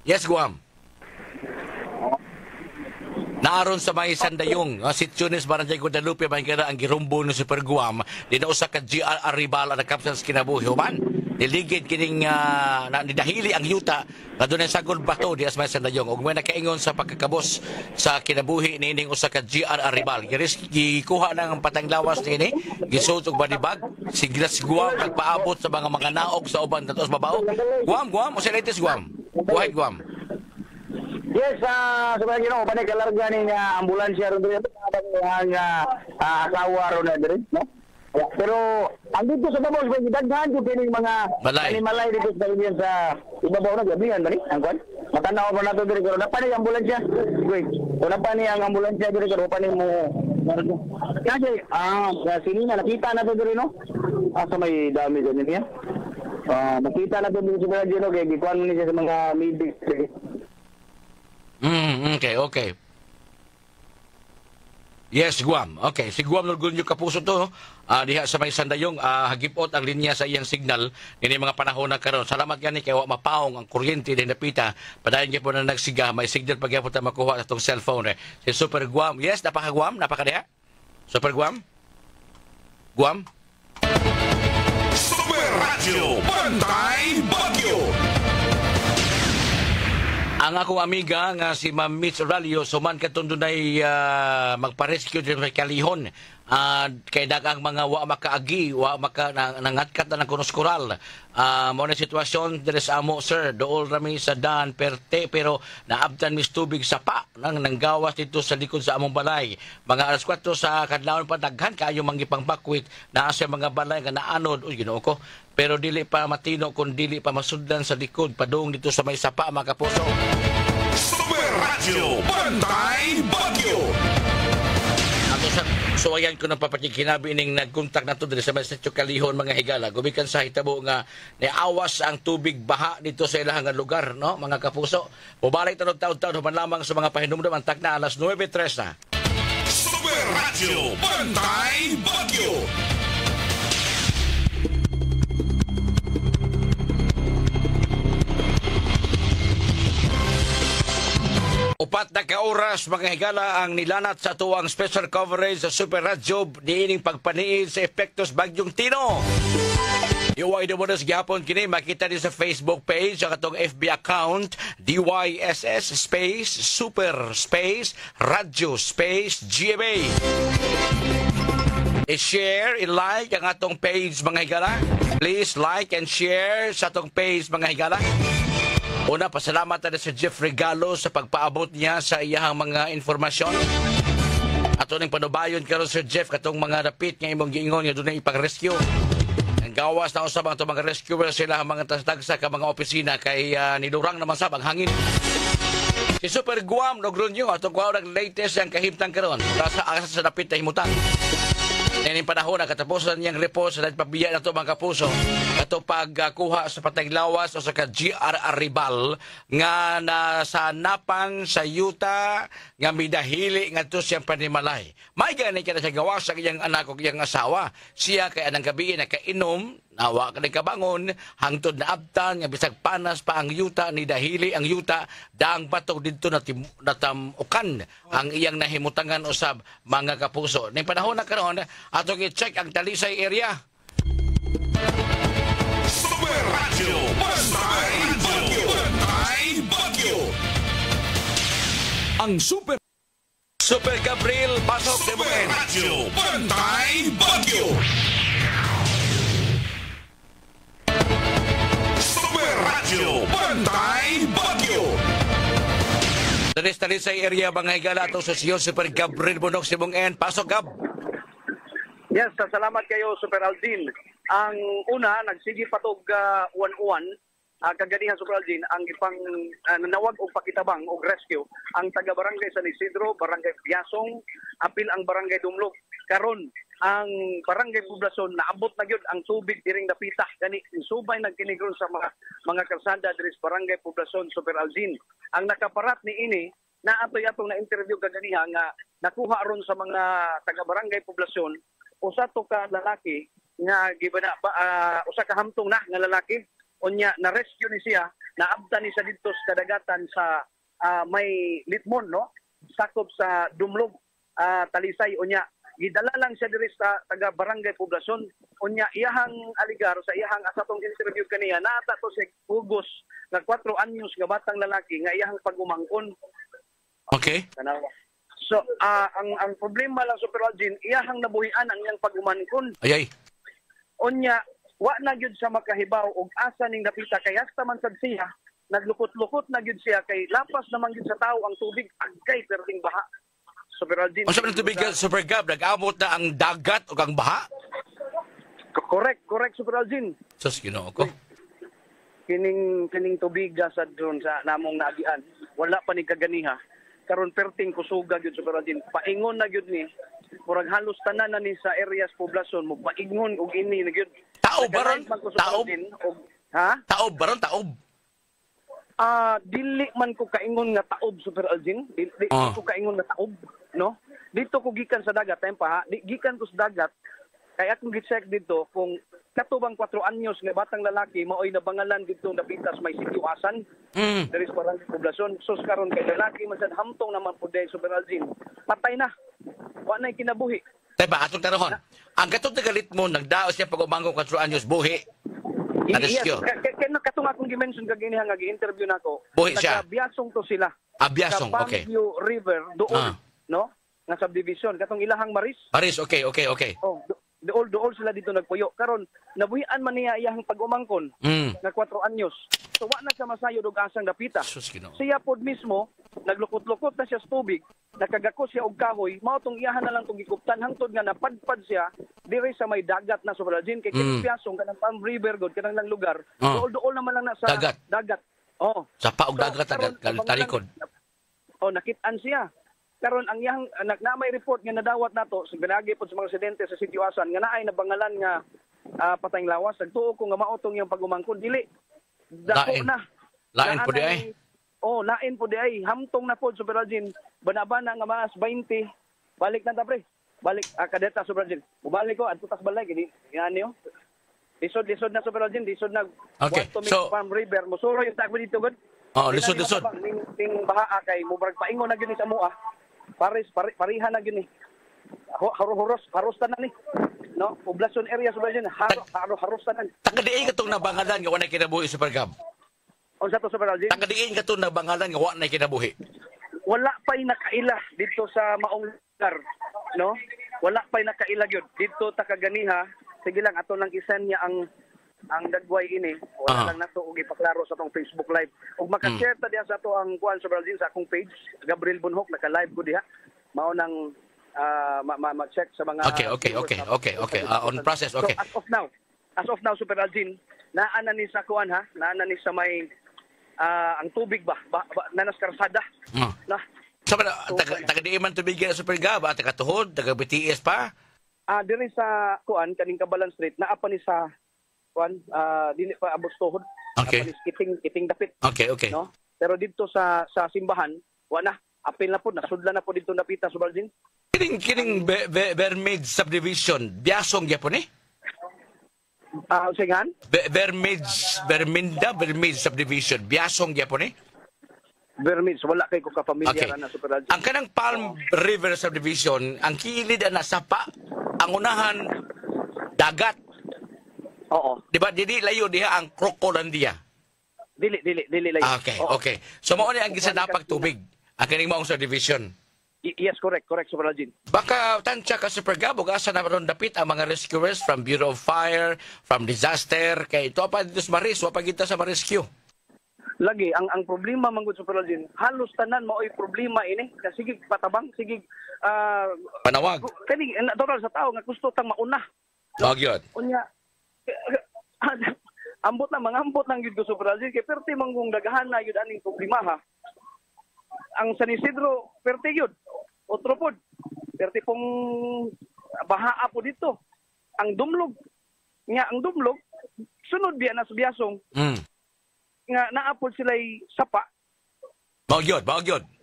Yes, Guam. Naaron sa may Sandayong, si Tunis Barangay Guadalupe, mahigala ang girumbo ng Super Guam, dinausa ka GR Arribal ang nakapsan sa kinabuhi. Human, niligid kining nidahili ang yuta na doon ang sagol bato di asmay Sandayong. Ug may nakaingon sa pagkakabos sa kinabuhi niining usa ka GR Arribal. Gikuha ng patanglawas niini, gisuot og badibag, siglas Guam nagpaabot sa mga naog sa uban natos babaw. Guam, usa latest Guam. Buhay Guam. Yes, sebenarnya no, panik kalarga ni ambulansya ron dito ang asawa ron na dito, no? Pero ang dito sa babaw sa daghan jud kining mga malay dito sa Indian sa ibabaw na gabihan bali ang kwan. Matanaw pa nato diri pero napani ang ambulansya. Wait, wala pa ni ang ambulansya diri pero pa ni mo. Kasi sini na nakita na to diri no. Asa may dami dyan niya. Nakita na to diri sa dito kay gikuan ni sa mga medic. Okay. Yes, Guam. Okay, si Guam Norgulyo Kapuso to. Diha sa may Sandayong, hagipot ang linya sa iyang signal nini mga panahon na karon. Salamat gani kay wa mapaong ang kuryente din napita. Padayon gyud na nagsiga, may signal pagyapon ta makuha sa tong cellphone. Si Super Guam. Yes, napaka Guam, napaka diha. Super Guam. Guam. Super Radio Bantay Bagyo. Ang akong amiga nga si Ma'am Mitch Oralio suman katon dunay magpa-rescue din sa Kalihon. Kay dagang mga wa makaagi, wa maka nangatkat na ng kunos-kural. Mo na sitwasyon diri sa amo sir, dool rami sa daan perte pero naabtan mis tubig sa pa nang nanggawas dito sa likod sa among balay. Mga alas 4 sa kadlawon pa daghan kaayo manggipang bakwit naa sa mga balay nga naanod. Uy, Ginoo ko. Pero dili pa matino kung dili pa masudlan sa likod padung dito sa may sapa mga kapuso. Super Radio Bantay Bagyo. Ato sa suwayan ko ng papakikinabi ning nagkontak na to diri sa Mestre Kalihon mga higala. Gumikan sa hitabo nga niawas ang tubig baha dito sa ilahang lugar, no mga kapuso. Mubalik tanong taon-taon human lamang sa mga pahinumdum ang takna alas 9:03 na. Super Radio Bantay Bagyo. Upat na ka-oras mga higala ang nilanat sa tuwang special coverage sa Super Radio diining pagpaniid sa epektos Bagyong Tino. Iway do mo na gihapon kini makita din sa Facebook page ang atong FB account DYSS space Super space Radio space GMA. I-share, i-like ang atong page mga higala. Please like and share sa atong page mga higala. Una, pasalamat na sa Jeff Regalo sa pagpaabot niya sa iyang mga informasyon. Ato ning panubayon karon Sir Jeff katong mga dapit nga imong giingon nga dunay ipang-rescue. Ang gawas na usab ang mga rescuer sila mga tagsa ka mga opisina kay nilurang naman sab ang hangin. Si Super Guam Norgulyo atong kuha og latest ang kahimtang karon asa sa dapit na himutan. Nining panahon na katapusan niyang report sa pabiya na ito mga kapuso ito pagkuha sa pataglawas o sa GR Arribal nga nasa napan sa yuta nga midahili nga ito siyang panimalay. May gani ka na siya gawa sa iyang anak o iyang asawa. Siya kay anang gabi na kainom nawa ka kabangon hangtod na abtan nga bisag panas pa ang yuta ni dahili ang yuta daang batok didto natamukan ang iyang nahimutangan usab mga kapuso. Ning panahon na karon atong i-check ang Talisay area. Super Radio Bantay Bagyo. Ang Super Gabriel pasok sa bukin. Radio Bantay Bagyo. Super Radio Bantay Bagyo. Talisay area mga higala atong sosyo Super Gabriel Bunok si Bungen. Pasok Gab. Yes, salamat kayo Super Aldin. Ang una nagsigi patog 101 kaganihan Super Aldin ang ipang nanawag og pakitabang og rescue ang taga barangay San Isidro, barangay Piasong, apil ang barangay Dumlog. Karon ang barangay poblasyon naabot na gyud ang tubig diring dapita gani subay nagkinigron sa mga kalsada diri sa barangay poblasyon Super Aldin. Ang nakaparat ni ini na atoy atong na interview kaganiha nga nakuha ron sa mga taga barangay poblasyon usa to ka lalaki nga gibana usa ka hamtong na nga lalaki unya na rescue ni siya naabtan ni sa didto sa kadagatan sa may Litmon no sakop sa Dumlog, Talisay unya. Gidala lang siya diri sa taga Barangay Poblasyon. Unya iyahang aligar sa iyahang asatong interview kaniya naata to si Hugos nga 4 anyos nga batang lalaki nga iyahang pagumangkon. Okay. Tanawa. So ang problema lang Super Algin, iyahang nabuhian ang iyang pagumangkon. Ay. Unya wa na gyud sa makahibaw og asa ning napita kay hasta man sad siya naglukot-lukot na gyud siya kay lapas naman gyud sa tao ang tubig agkay perting baha. Super Algin. Unsa man tubig Super Gab nag-amot na ang dagat o ang baha? Correct Super Algin. Sus Ginoo ko. Kining tubig sa drone sa namong naagian wala pa ni kaganiha karon perting kusuga gyud Super Algin. Paingon na gyud ni murag halos tanan na ni sa areas poblasyon mo paingon og ini na gyud. Taob baron? Taob? Ha? Taob baron? Taob? Dili man ko kaingon nga taob Super Algin. Dili ko kaingon nga taob, no? Dito ko gikan sa dagat, tempa ha. Gikan ko sa dagat. Kaya akong gi-check dito kung katubang 4 anyos nga batang lalaki maoy nabangalan dito napitas may sitwasyon. Diri sa barangay poblasyon. Sus karon kay lalaki man sad hamtong naman pud Super Algin. Patay na. Wa nay kinabuhi. Diba, atong tanahon. Ang katong tagalit mo, nagdaos siya pag-umangkong 4 anyos, buhi. Yes, kaya katong akong gi-mention kagini nga gi-interview nako. Buhi siya. Taga-Biasong to sila. Biasong, okay. Sa Baguio River, doon, no? Nga subdivision. Katong ilahang Maris. Maris, okay. Oh, dool sila dito nagpuyo. Karon nabuhian man niya iyang pag-umangkon nga 4 anyos. So wa na siya masayod og asang dapita. Siya pod mismo naglukot-lukot na siya sa tubig, nakagako siya og kahoy, mao tong iyahan na lang tong gikuptan hangtod nga napadpad siya diri sa may dagat na Super Algin kay Piasong kanang Palm River god kanang lang lugar. Dool naman lang na sa dagat. Oh. Sa paog dagat talikod. Oh, nakit-an siya. Karon ang iyang na may report nga nadawat nato sa binagi pod sa mga residente sa sitwasyon nga naay nabangalan nga patayng lawas. Nagtuo ko nga maotong yung pagumangkon dili. Dako na. Lain po di ay. Oh, lain po di ay. Hamtong na po Super Algin. Banabana nga mas 20. Balik na ta pre. Balik kadeta Super Algin. Ubalik ko adto tas balay gini. Yan niyo. Lisod na Super Algin, lisod na. Okay. So Farm River mo suro yung tagbo dito gud. Oh, lisod. Ting baha kay mubrag paingon na gyud sa mua. Parihan na gyud ni. Haros na ni. No, poblasyon area Super Algin. Haros na. Tagadiin katong nabangalan nga wala kinabuhi Super Gab. Unsa to Super Algin? Tagadiin katong nabangalan nga wala kinabuhi. Wala pa'y nakaila dito sa maong lugar, no? Wala pa'y nakaila gyud dito ta kaganiha. Sige lang ato lang isan niya ang dagway ini. Wala lang nato og ipaklaro sa tong Facebook live. Ug maka-share ta diha sa ato ang kuan Super Algin sa akong page, Gabriel Bunhok, naka-live ko diha. Mao nang ma-check sa mga Okay. On process, okay. So, as of now Super Algin, naa na ni sa kuan ha, naa na ni sa may ang tubig ba nanas karsada. Na. So taga-diin man tubig na Super Gab, taga-tuhod, taga-BTS pa. Diri sa kuan kaning Kabalan Street naa pa ni sa kuan dili pa abot tuhod. Okay. Kiting dapit. Okay. No? Pero dito sa simbahan, wala apil na po, nasudlan na po dito napita Super Algin. Kining Vermid subdivision, Biasong gyapon eh? Usingan? Vermid subdivision, Biasong gyapon eh? Vermid, wala kay ko ka-familiar na Super Algin. Ang kanang Palm River subdivision, ang kilid na sapa, ang unahan dagat. Oo. Diba, dili layo diha ang Crocolandia. Dili layo. Okay. So mao ni ang gisadapag tubig. Ang kaning maong subdivision. Yes, correct Super Algin. Baka tansya ka Super Gab, asa na ron dapit ang mga rescuers from Bureau of Fire, from disaster, kay ito pa dito sa Maris, wapa kita sa ma-rescue. Lagi, ang problema manggod Super Algin, halos tanan mao'y problema ini, sige patabang, sige panawag. Kani natural sa tao nga gusto tang mauna. Magyod. Unya ambot lang gyud ko Super Algin, kay perti manggong dagahan na gyud aning problema ha. Ang San Isidro, perti yun. Otro po. Perti pong bahaa po dito. Ang Dumlog. Ang Dumlog, sunod biya na sa Biasong. Nga naapod sila'y sapa. Bagyod.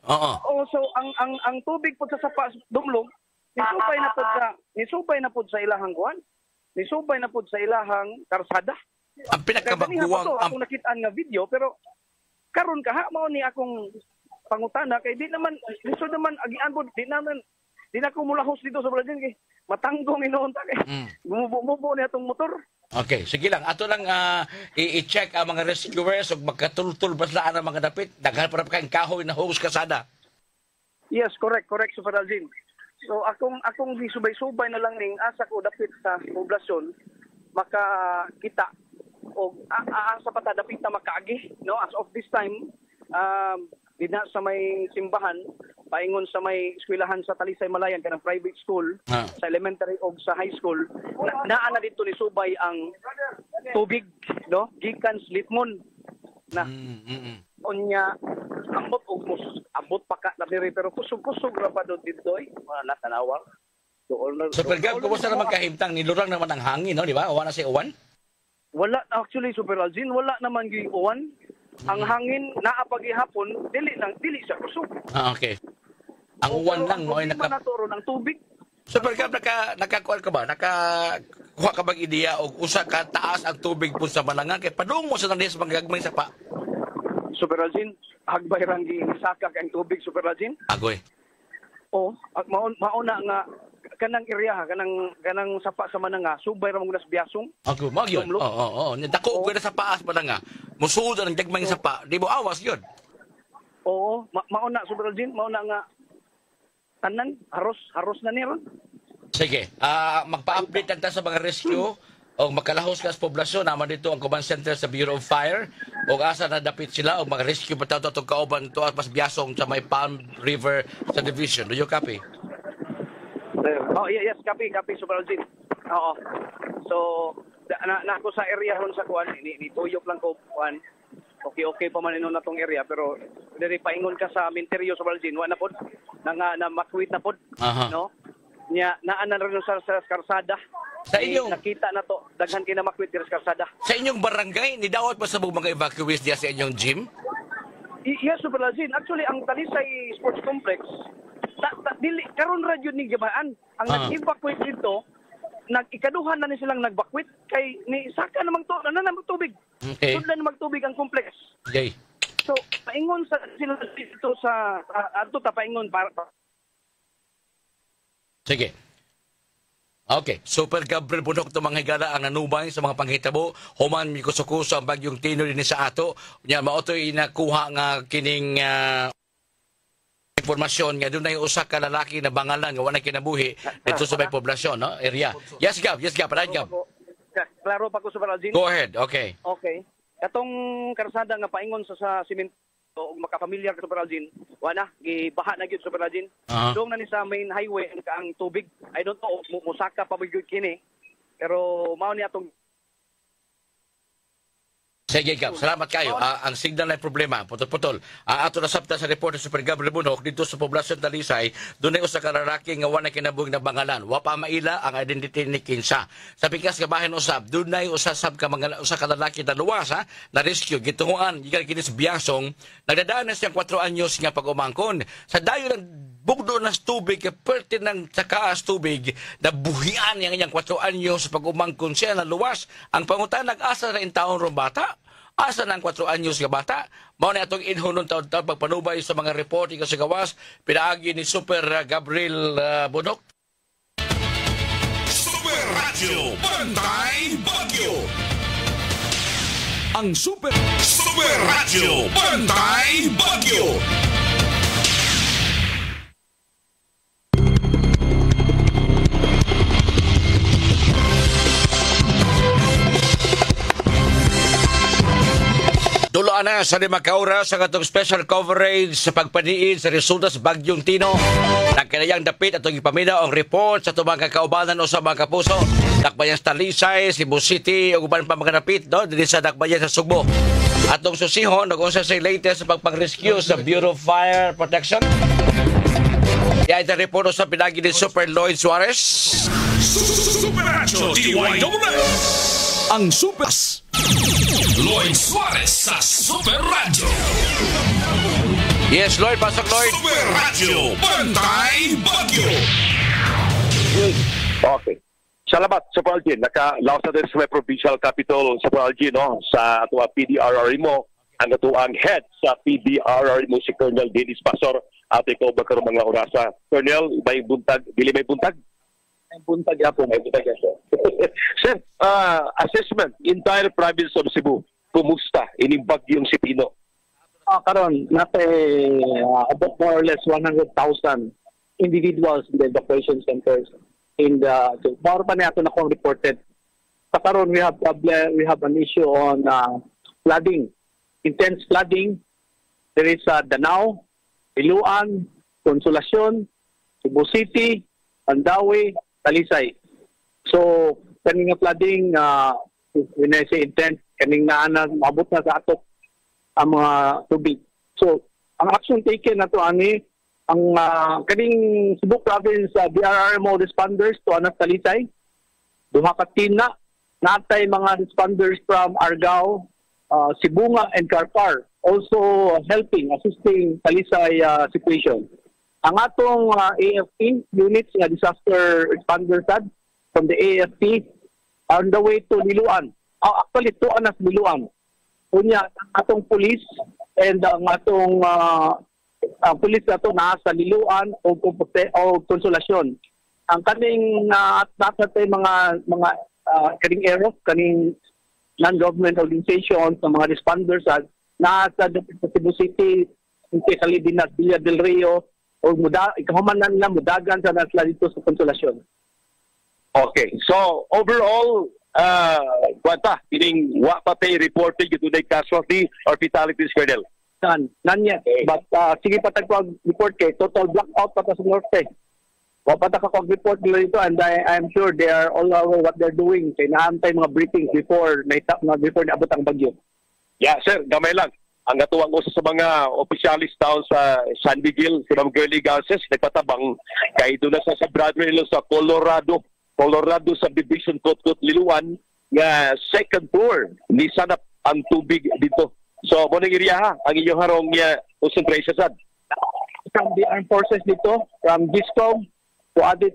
Oo. So ang tubig po sa sapa Dumlog, nisupay na po sa ilahang kuan. Nisupay na po sa ilahang karsada. Ang pinakabaguang akong nakitaan nga video pero karon kaha mao ni akong pangutana kay di naman lisod naman agian po di na ko mulahos dito sa Brazil kay matanggong inoon ta kay gumubo ni atong motor. Okay, sige lang. Ato lang i-check ang mga rescuers ug magkatultul-bas na ang mga dapit. Daghan pa kayong kahoy na hugos kasada. Yes, correct, Super Alvin. So akong gisubay-subay na lang ning asa ko dapit sa poblasyon makakita o asa pa ta dapit na makaagi, no? As of this time, dina sa may simbahan, paingon sa may eskwelahan sa Talisay Malayan kanang private school, sa elementary o sa high school, naa na dito ni subay ang tubig, no? Gikan Litmon na. Unya ambot pa ka na diri pero kusog-kusog ra pa do dito wala tanawa. So pergab kumusta naman kahimtang nilurang naman ang hangin, no, di ba? Wala si uwan? Wala actually, Super Alvin, wala naman gi uwan. Ang hangin naa pagihapon dili siya kusog. Okay. Ang uwan lang mo ay naturo ng tubig. So pergab nakakuha ka ba? Nakakuha ka bang ideya o usa ka taas ang tubig po sa Balanga kay padung mo sa nandis magagmay sa pa? Super Alvin, hagbay rangi saka kang tubig, Super Alvin. Agoy. O, mauna nga kanang area kanang sapa sa Mananga subay ra mo nas biasong. Ako magyon. Oo. Dako ko na sa paas Mananga. Musuod ang dagmay sapa. Di mo awas yun. Oo, mauna Super Alvin, mauna nga tanan haros na niya. Sige, magpa-update lang ta sa mga rescue o makalahos ka sa poblasyon. Naman dito ang command center sa Bureau of Fire o asa na dapit sila o mag-rescue pa ito itong kauban ito at mas biasong sa may Palm River subdivision. Do you copy? Oh, yes, copy, Super Alvin. Oo. So, na ako sa area ron sa kuan, ni tuyok lang ko kuan. Okay pa man inon natong area pero diri paingon ka sa Minterio Super Alvin, wa na pod na makwit na pod, no? Nya naa na rin sa karsada. Sa inyong nakita na to, daghan kay na makwit diri sa karsada. Sa inyong barangay ni dawat pa sa mga evacuees diya sa inyong gym? Yes, Super Alvin. Actually, ang Talisay Sports Complex dili karon ra jud ni gibaan ang nag-evacuate dito, ikaduhan na ni silang nagbakwit kay ni saka namang to na namang tubig. Okay. Sudlan na magtubig ang complex. Okay. So paingon sa sila dito sa adto ta paingon para. Sige. Okay, Super Gabriel Bunok to mga higala ang nanubay sa mga panghitabo. Human mi kusukuso ang bagyong Tino din sa ato. Nya mao toy nakuha nga kining informasyon nga doon na yung usa ka lalaki na bangalan nga wala kinabuhi dito sa may poblasyon, no? Area. Yes, Gab. Right, Gab. Klaro pa ko, Super Alvin. Go ahead. Okay. Katong karsada nga paingon sa simento o makapamilyar ka, Super Alvin, wala, gibaha na gyud, Super Alvin. Doon na ni sa main highway ang tubig. I don't know, musaka pa gyud kini. Pero mao ni atong Sige, Gab. Salamat kayo. Ang signal ay problema. Putol-putol. Ato nasabta sa report ng Super Gabriel Bunok dito sa poblasyon Talisay, doon ay usa ka lalaki nga wala kinabuhi na bangalan. Wa pa maila ang identity ni Kinsa. Sa pikas ka bahin usab, doon ay usa ka lalaki na luwas na rescue gitunguan gikan kini sa Biasong. Nagdadaan na siyang 4 anyos nga pag-umangkon. Sa dayo ng bugdo ng tubig, perte ng sakaas tubig, na buhian yang iyang 4 anyos sa pag-umangkon siya na luwas. Ang pangutan nag-asa na in taon ron bata. Asa ng 4 anyos nga bata. Mao na itong inhunon taon-taon pagpanubay sa mga reporting sa gawas. Pinaagi ni Super Gabriel Bunok. Super Radio Bantay Bagyo. Ang Super Radio Bantay Bagyo. Dulaan na sa 5 ka oras sa atong special coverage sa pagpaniid sa resulta sa Bagyong Tino. Nagkanayang dapit atong ipamina ang report sa itong mga kaubanan o sa mga kapuso. Dakbayan sa Talisay, Cebu City, o uban pa mga dapit, no? Dili sa Dakbayan sa Sugbo. Atong susihon, nag-unsa sa latest sa pagpang-rescue sa Bureau of Fire Protection. Yan ang report sa pinagi ni Super Lloyd Suarez. Super Radio DYWS. Ang Super Lloyd Suarez sa Super Radio. Yes, Lloyd. Pasok, Lloyd. Super Radio Bantay Bagyo. Okay. Salamat, Super Algin. Nakalaos na din sa may provincial capital, Super Algin, no? Sa ato PDRR mo. ang atuang head sa PDRR mo si Colonel Dennis Pasor at ikaw ba karong mga orasa. Colonel, may buntag, dili may buntag? May buntag yapon, may buntag yapon. Sir, assessment, entire province of Cebu, kumusta ining bagyong si Pino? Karon nate about more or less 100,000 individuals in the evacuation centers in the more pa niya na akong reported. Sa karon we have an issue on flooding, intense flooding. There is Danao, Iluan, Consolacion, Cebu City, Andawi, Talisay. So kaning flooding when I say intense, kaning maabot na sa atok ang mga tubig. So, ang action taken na to ani ang kaning Cebu Province BRRMO responders to Anas Talisay. Duha ka team na natay mga responders from Argao, Sibunga and Carpar also assisting Talisay situation. Ang atong AFP units nga disaster responders from the AFP on the way to Liluan. Actually to Anas Liluan. Unya atong police and ang atong police nato na sa Liluan o Konsolasyon. Ang kaning natay mga kaning EROF, kaning non-government organization sa mga responders na sa Cebu City, Kalidinas, Villa del Rio o ikahuman na nila mudagan sa nasla dito sa Konsolasyon. Okay, so overall kwanta, ining wa pa tay reported today casualty or fatalities, Colonel? None yet. But sige pa report kay total blackout pa sa norte. Wa pa ta report nila dito and I'm sure they are all aware what they're doing. Kay naantay mga briefings before naabot ang bagyo. Yeah, sir, gamay lang. Ang atuang usa sa mga opisyalis down sa San Miguel, si Ma'am Girlie Garces, nagpatabang kay doon na sa brother-in-law sa Colorado Subdivision Kotkot Liluan nga second floor ni sanap ang tubig dito. So mo nang iriya ang inyong harong concentration sad from the armed forces dito, from Discom to added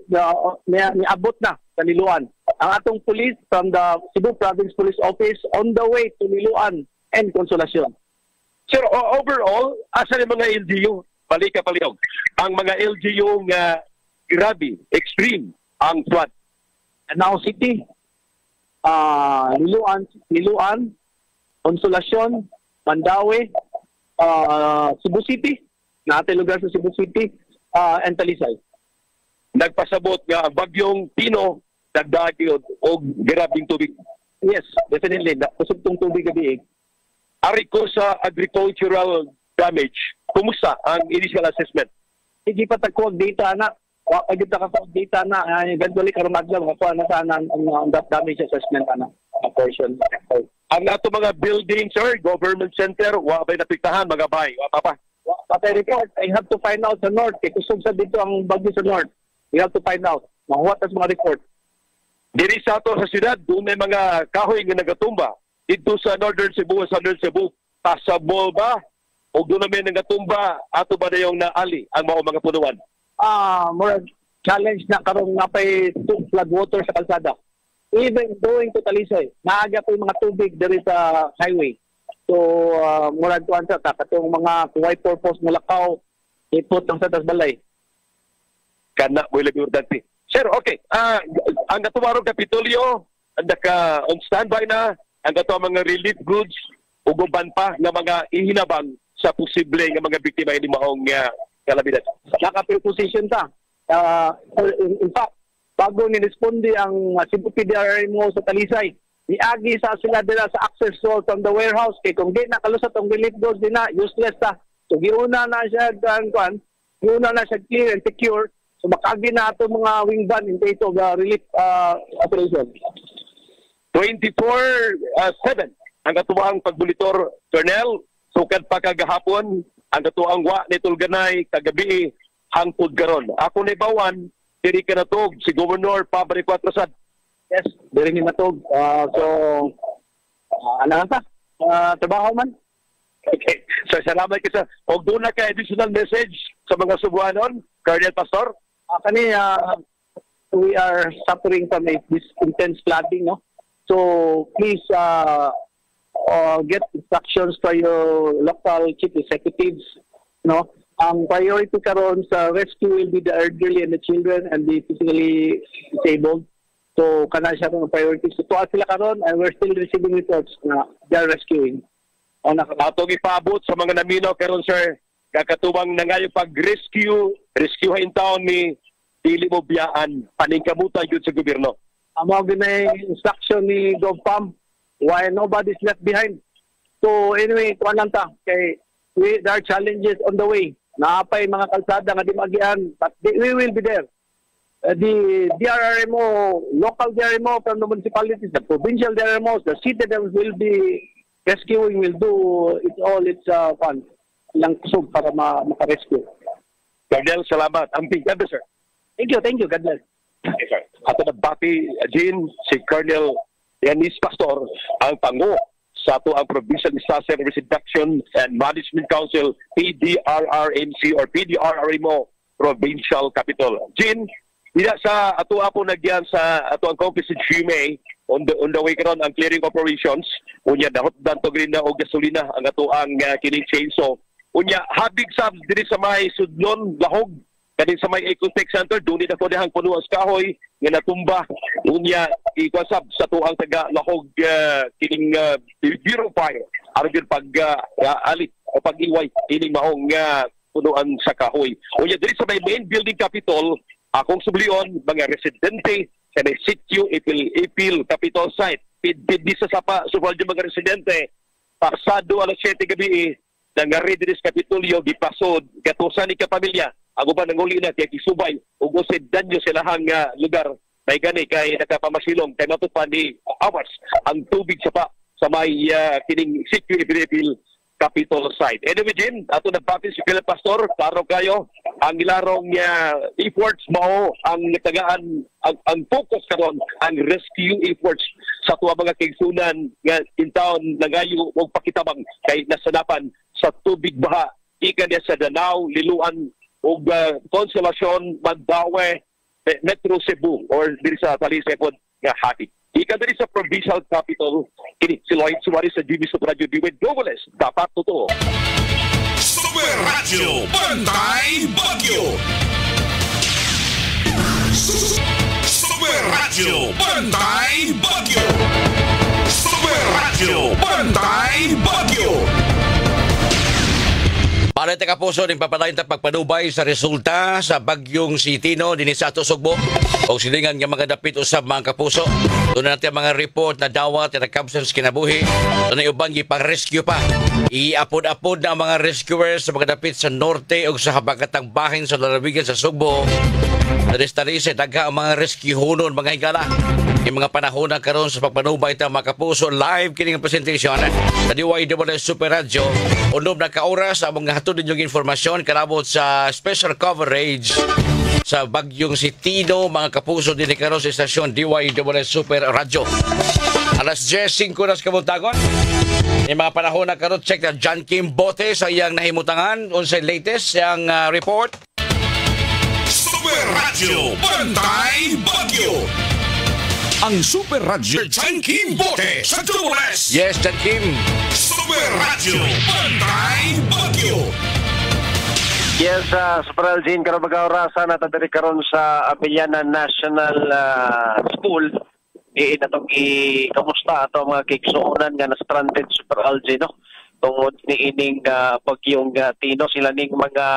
niabot na sa Liluan. Ang atong police from the Cebu Province Police Office on the way to Liluan and Consolacion. Sir, overall, asa ni mga LGU? Balik ka palihog. Ang mga LGU nga grabe, extreme ang flood. Danao City, Liluan, Consolacion, Mandawi, Cebu City, natay lugar sa Cebu City, and Talisay. Nagpasabot nga ang bagyong Pino, nagdagi o grabing tubig. Yes, definitely. Kusog tong tubig gabi. Ari ko sa agricultural damage, kumusta ang initial assessment? Hindi pa tagkuwag data na. Pagkita ka sa data na, eventually karumag lang, makuha na saan ang damage assessment portion. Ang ato mga buildings, sir, government center, wabay napiktahan, mga bahay, wapa pa? Patay report, I have to find out sa north. Kusog sa dito ang bagyo sa north. We have to find out. Mahuwat as mga report. Diri sa ato sa siyudad, doon may mga kahoy nga nagatumba. Dito sa Northern Cebu, Southern Cebu, pasable ba? O doon namin nagatumba, ato ba na yung naali ang mga punuan? More challenge na karong napay flood water sa kalsada. Even going to Talisay, naaga po yung mga tubig diri sa highway. So, murag tuwan sa katong mga white purpose na lakaw, ipot ng sa balay. Kana mo labi urdanti. Sir, okay. Ang natuwarong Kapitolyo, naka on standby na, ang katuwang mga relief goods, uguban pa ng mga ihinabang sa posible ng mga biktima ni maong kalabidad. Naka-position ta. In fact, bago ni-responde ang Cebu PDRMO sa Talisay, niagi sa sila nila sa access road from the warehouse. Kaya kung di nakalusot ang relief goods din na, useless ta. So, giuna na siya clear and secure. So, makagi na ito mga wing van in case of relief operation. 24/7 ang katuwang pagbolitor, Colonel, sukad pa kagahapon, ang katuwang wa ni Tulganay kagabi hangtod karon. Ako ni bawan, diri ka natog si Governor Pabri Quatrasad. Yes, diri ni natog. Ano ta? Trabaho man. Okay. So salamat kita. Og doon na ka additional message sa mga Cebuanon, Colonel Pastor. We are suffering from this intense flooding, no? So please get instructions from your local chief executives. No, ang priority karon sa rescue will be the elderly and the children and the physically disabled. So kana siya ng priority. So tuwa sila karon and we're still receiving reports na they are rescuing. Atong ipaabot sa mga naminaw karon sir, kakatubang nangayo pag-rescue in town ni dili mo biyaan paningkamutan gyud sa gobyerno. Amo ginay instruction ni GovPam why nobody's left behind. So anyway, tuwa lang ta kay there are challenges on the way. Naapay mga kalsada nga di magian, but we will be there. The DRRMO, local DRMO from the municipalities, the provincial DRMOs, the city that will be rescuing will do its fun lang kusog para maka-rescue. Colonel, salamat. Ang bigyan, sir. Thank you, God bless. Okay, sir. Ato na Bati, Jean, si Colonel Yanis Pastor, ang pangu sa ato ang Provincial Disaster Risk Reduction and Management Council, PDRRMC or PDRRMO Provincial Capital. Jean, Ida sa ato po nagyan sa ato ang composite fume on the way karon ang clearing operations. Unya dahot danto green na og gasolina ang ato ang kining chainsaw. Unya habig sa diri sa may sudlon lahog kaning sa may Ecotech Center dunit ako dihang puno ang kahoy nga natumba. Unya ikwasab sa ato ang taga lahog kining Bureau Fire aron pag alit o pag-iway kining maong punuan sa kahoy. Unya diri sa may main building capitol akong sublion, mga residente sa may sitio Ipil Capital Site. Piddi sa sapa, supal yung mga residente. Pasado alas 7 gabi, nangari din sa Kapitolyo, gipasod, gatusan ni kapamilya. Ako ba nanguli na, kaya kisubay, ugusid danyo silahang lugar. May gani kay nakapamasilong, kay matupan ni hours ang tubig sa may kining sitio Ipil Capitol Site. Anyway, Jim, ato nagpapil si Philip Pastor, klaro kayo, ang ilarong efforts mo, ang natagaan, ang focus karon ang rescue efforts sa tuwa mga kaigsunan nga in town nangayo og pakitabang kay nasanapan sa tubig baha ika niya sa Danao, Liluan og Consolacion, Mandaue, Metro Cebu or diri sa Talisay nga hati. Ika diri sa provincial capital, kini si Lloyd Suarez sa GV Super Radio Diwad Globales. Dapat totoo. Super Radio Bantay Bagyo. Super Radio Bantay Bagyo. Super Radio Bantay Bagyo. Para taga puso din papadayon ta pagpanubay sa resulta sa bagyong si Tino dinhi sa ato Sugbo o silingan nga mga dapit usab mga kapuso. Doon natin mga report na dawat at kabsans kinabuhi. Doon na ubang ipang-rescue pa. Iapod-apod na ang mga rescuers sa mga dapit sa norte o sa habagatang bahin sa lalawigan sa Sugbo. Taris-taris dagha ang mga rescue hunon mga higala. Yung mga panahon na karon sa pagpanubay ta mga kapuso live kining presentation sa DYWS Super Radio. Unob na kaoras ang mga hatod ninyong informasyon karabot sa special coverage sa bagyong si Tino mga kapuso din karon sa istasyon DYWS Super Radio. Alas 10:05 na sa kabuntagon. Yung mga panahon na karon check na John Kim Bote sa iyang nahimutangan unsay latest ang report. Super Radio Bantay Bagyo. Ang Super Radio John Kim Bote sa Doubles. Yes, John Kim. Super Radio Bantay Bagyo. Yes, Super Algin, karong mag-aurasan at diri karon sa Abellana National School. Natong kamusta ato mga kigsuonan nga na-stranded Super Algin, no? Tungod ni ining bagyong Tino, sila ning mga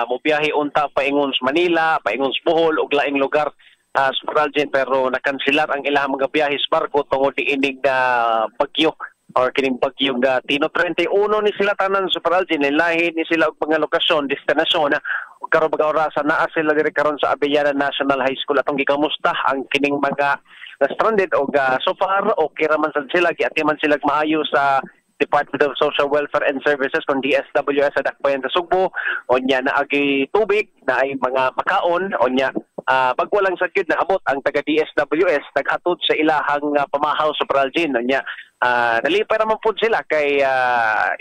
mobiyahe unta paingon sa Manila, paingon sa Bohol ug laing lugar. Super Algin, pero nakansilar ang ilang mga biyahe sa barko tungod ni ining bagyo or kining bagyong Tino. 31 ni sila tanan Super Algin, lahi ni sila og mga lokasyon, destinasyon ug karon mag-aurasan naa sila diri karon sa Abellana National High School atong gikamusta ang kining mga stranded og so far okay ra man sila, giatiman sila maayo sa Department of Social Welfare and Services kung DSWS sa Dakbayan sa Sugbo. Onya na agi tubig, na ay mga makaon, onya pagwalang sakit na abot ang taga DSWS naghatod sa ilahang pamahaw sa Praljin. Onya nalipay naman po sila kay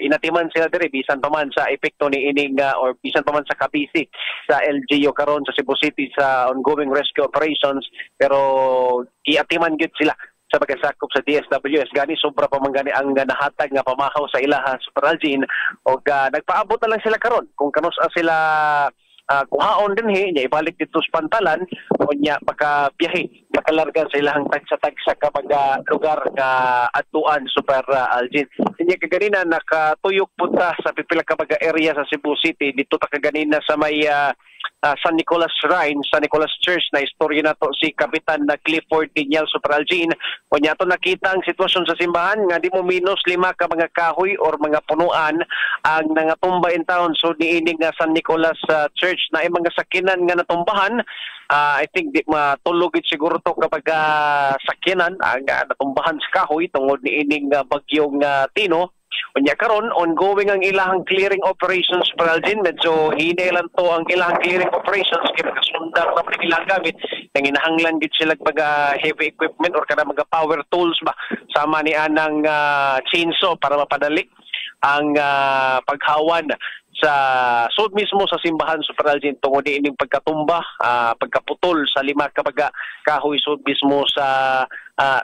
inatiman sila diri bisan pa man sa epekto ni ining or bisan pa man sa kabisi sa LGU karon sa Cebu City sa ongoing rescue operations, pero iatiman gyud sila sa pagkasakop sa DSWS. Gani sobra pa man gani ang nahatag nga pamahaw sa ilaha, Super Algin, o nagpaabot na lang sila karon kung kanus sila kuhaon din niya ibalik dito sa pantalan o niya makabiyahe, makalarga sa ilang tagsa-tagsa kapag lugar nga atuan, Super Algin. Niya kaganina nakatuyok punta sa pipila kapag area sa Cebu City, dito ta kaganina sa may San Nicolas Shrine, San Nicolas Church na istorya na to si Kapitan na Clifford Daniel, Super Algin. O niya to nakita ang sitwasyon sa simbahan nga di mo minus 5 ka mga kahoy or mga punuan ang nangatumba in town. So niining nga San Nicolas Church na ay mga sakinan nga natumbahan. I think di matulogit siguro to kapag sakinan ang natumbahan sa kahoy tungod niining bagyong Tino. Unya karon ongoing ang ilahang clearing operations, Super Algin. Medyo hinailan to ang ilahang clearing operations kaya nakasundang na ilang gamit nang inahanglan gid sila mga heavy equipment or kada mga power tools ba sama ni anang chainsaw para mapadali ang paghawan sa sud mismo sa simbahan, Super Algin, tungod ining pagkatumba, pagkaputol sa 5 ka kahoy sud mismo sa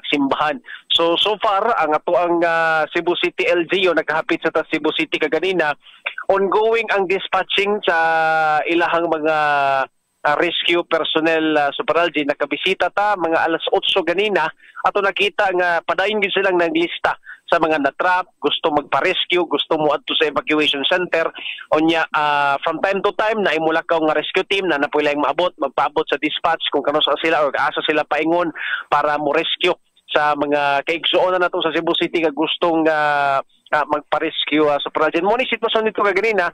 simbahan. So far ang ato ang Cebu City LGU nagkahapit sa Cebu City kaganina, ongoing ang dispatching sa ilahang mga rescue personnel, Super Algin. Nakabisita ta mga alas 8 ganina ato nakita nga padayon gid silang naglista sa mga natrap, gusto magpa-rescue, gusto mo adto sa evacuation center. Onya from time to time na imulakaw nga rescue team na napoy lang maabot, magpaabot sa dispatch kung kano sila or asa sila paingon para mo rescue sa mga kaigsuonan nato sa Cebu City nga gustong magpa-rescue, Super Algin. Mo ni sitwasyon nito kaganina,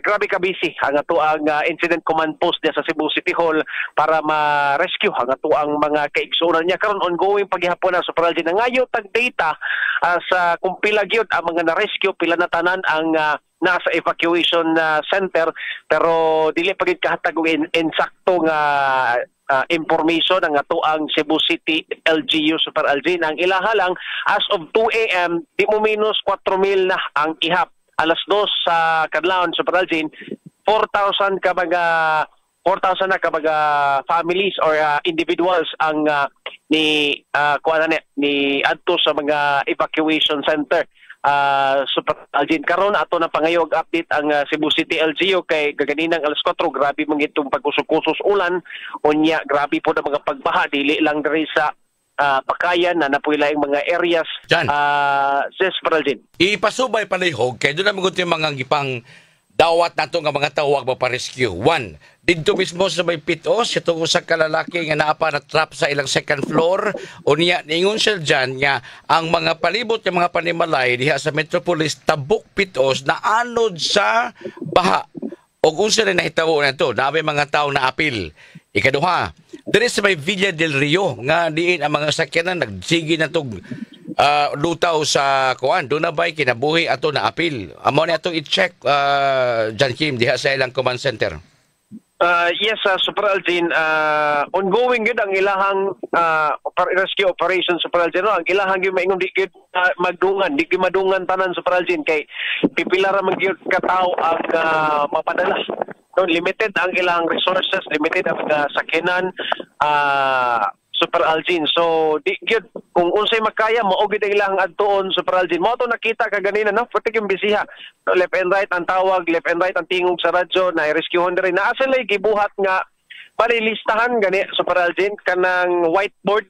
grabe ka busy ang ato ang incident command post niya sa Cebu City Hall para ma-rescue ang ato ang mga kaigsuonan niya. Karon ongoing paghihapon na, Super Algin, ngayo tag data sa kung pila gyud ang mga na-rescue, pila na tanan ang nasa evacuation center, pero dili pa gid kahatag og insakto nga information ang ato ang Cebu City LGU, Super Algin. Ang ilaha lang as of 2 AM di mo minus 4,000 na ang ihap. Alas 2 sa kadlawon, Super Algin, 4,000 ka mga 4,000 na ka mga families or individuals ang ni adto sa mga evacuation center. Super Algin, karon ato na pangayog update ang Cebu City LGU kay gaganinang alas 4 grabe man itong pagkusos-kusos ulan, unya grabe po na mga pagbaha dili lang diri sa Pakayan na napoy laing mga areas. Super Algin, ipasubay palihog kay doon na magunti mga gipang dawat nato nga mga tawag pa-rescue. 1, dito mismo sa may pitos, itong usa ka lalaki nga naa pa na trap sa ilang second floor. O niya, ningon siya dyan nga, ang mga palibot ng mga panimalay diha sa Metropolis, tabok pitos na anod sa baha. O kung sila nahitawo na ito, nabi mga tao na apil. Ikaduha, diri sa may Villa del Rio, nga diin ang mga sakyanan, nagsigi na itong lutaw sa kuan, doon na ba'y kinabuhi ato na apil. Amo na itong i-check, John Kim, diha sa ilang command center. Yes, Super Algin, ongoing yun ang ilahang rescue operation, Super Algin. Ang ilahang yun maingon di madungan, di madungan tanan, Super Algin, kay pipilara man yun katao ang mapadala. No, limited ang ilang resources, limited ang sakinan, Super Algin. So di gyud kung unsay makaya mao gyud ang ilang adtuon, Super Algin. Mo to nakita kaganina no, pati yung bisiha. No, left and right ang tawag, left and right ang tingog sa radyo na i-rescuehan diri. Naa sila gibuhat nga palilistahan gani, Super Algin, kanang whiteboard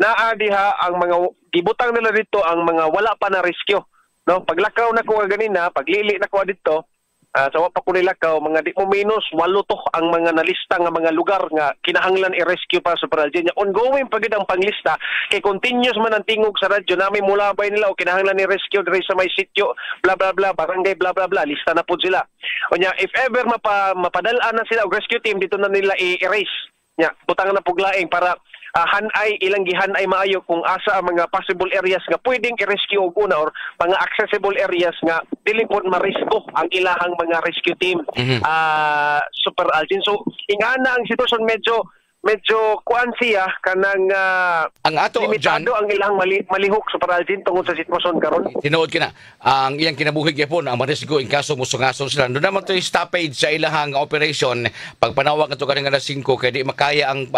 naa diha ang mga gibutang nila dito ang mga wala pa na rescue. No, paglakaw na ko ganina, paglili na ko dito, sa wa pa ko nilakaw, mga di mo minus 8 to ang mga nalista nga mga lugar nga kinahanglan i-rescue pa, Super Algin. Ongoing pagid ang panglista kay continuous man ang tingog sa radyo na may mulabay nila o kinahanglan i-rescue diri sa may sitio bla bla bla, barangay bla bla bla, lista na pud sila. Onya if ever mapadal-an na sila og rescue team, dito na nila i-erase nya butang na puglaing para hanay ilang gihanay maayo kung asa ang mga possible areas nga pwedeng i-rescue og una or mga accessible areas nga dili pod marisko ang ilahang mga rescue team. Super Algin. So ingana ang sitwasyon medyo medyo kuan siya kanang Ang ato, John, limitado ang ilang malihok Super Algin tungod sa sitwasyon karon. tinuod ka na, ang iyang kinabuhi gyapon ang marisgo in kaso musungason sila. Doon naman to yung stoppage sa ilahang operation. Pagpanawag ito kaning alas 5 kay di makaya ang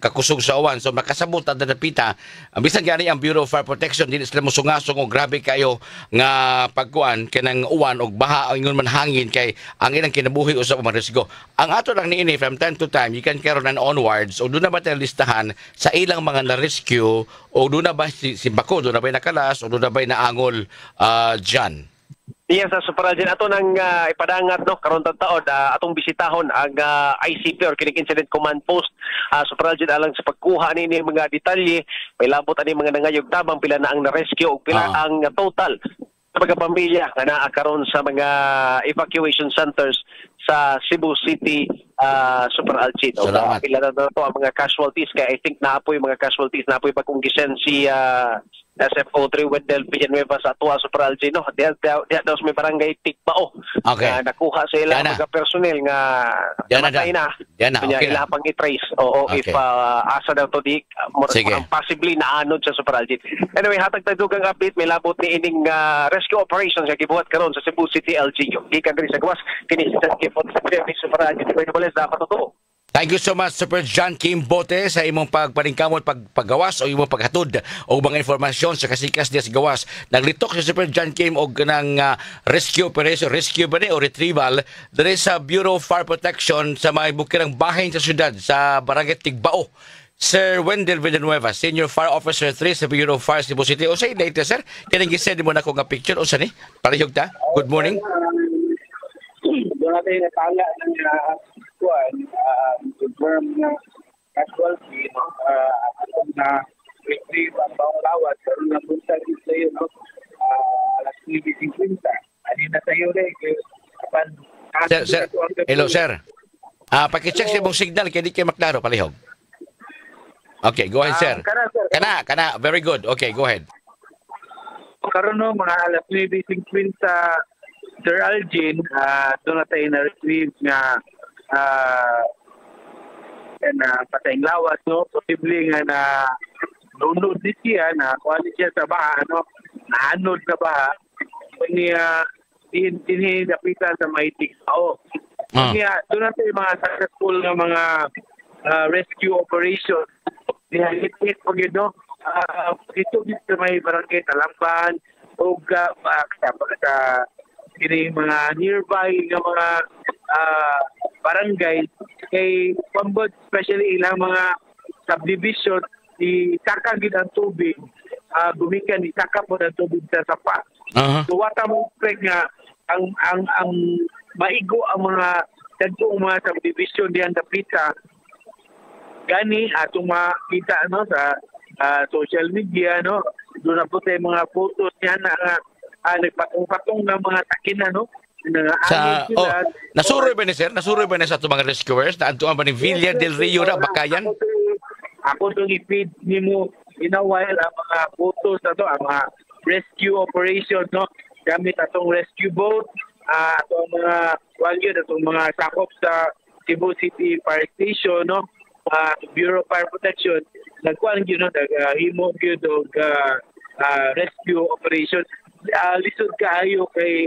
kakusog sa uwan. So makasabot ang dadapita. Bisan gani ang Bureau of Fire Protection dili sila musungason o grabe kayo nga pagkuan kanang uwan og baha ingon man hangin kay ang ilang kinabuhi usab marisgo. Ang ato lang niini from time to time you can karon and onwards o doon na ba tayo listahan sa ilang mga na-rescue o doon na ba si Bako, doon na ba nakalas o doon na ba naangol John? Yes, Super Algin, ato nang ipadangat no karon taon atong bisitahon ang ICP or kining Incident Command Post Super Algin alang sa pagkuha ni mga detalye may labot ani mga nangayog tabang pila na ang na-rescue ug pila ang total sa mga pamilya nga naa karon sa mga evacuation centers sa Cebu City Super Algin. Salamat. Pila na to ang mga casualties kay I think naapoy mga casualties naapoy bagong gisen si SFO3 Wendell Villanueva sa Atua Super Algin no. Diya daw may barangay Tikbao. Okay. Nakuha sa ilang mga personnel nga namatay na. Okay. Ila pang i-trace. Oo, okay. if asa daw to di possibly naanod sa Super Algin. Anyway, hatag tayo dugang update may labot ni ining rescue operations nga gibuhat karon sa Cebu City LGU. Gikan diri sa gawas kini sa Super Algin. Pwede bales dapat totoo. Thank you so much, Super John Kim Bote, sa imong pagpaningkamot, paggawas o imong paghatod o mga informasyon sa kasikas niya sa gawas. Naglitok si Super John Kim og ng rescue operation, rescue ba ni o retrieval dere sa Bureau of Fire Protection sa mga bukirang bahin sa syudad sa Barangay Tigbao. Sir Wendell Villanueva, Senior Fire Officer 3 sa Bureau of Fire Cebu City. O sa later, sir, kinang gisend mo na ko nga picture. O sa ni? Parihog ta? Good morning. Doon natin natala ng confirm na casualty na retrieve ang bawang lawat pero napunta din sa iyo alas 9:50 ani na tayo rin sir, hello sir pakicheck sa imong signal kaya di kayo maklaro palihog. Okay, go ahead sir. Kana, very good. Okay, go ahead. Karon no mga alas 9:50 Sir Algin doon na tayo na-retrieve nga patayng lawas no posible nga na nunod din siya na kuwali siya sa baha naanod na baha niya din napitan sa may Tigbao. Niya doon natin mga successful na mga rescue operation dihagit pag yun no dito sa may barangay Talamban o sa kini mga nearby nga mga barangay kay pambot especially ilang mga subdivision di sakagid ang tubig gumikan di sakap mo ang tubig sa sapa. So wata mo expect nga ang maigo ang mga dagkong mga subdivision diyan dapita gani atong makita sa social media no doon na po tayo mga photos niya na nagpatong-patong ng mga takinan no nasuroy ba ni sir? Nasuroy ba ni sa itong mga rescuers? Naantuan ba ni Villa del Rio na Bakayan? Ako itong i-feed ni mo in a while ang mga photos na to, ang mga rescue operation no gamit atong rescue boat atong mga wagyo atong mga sakop sa Cebu City Fire Station no Bureau of Fire Protection nagkuan gyud no himo gyud og rescue operation lisod kaayo kay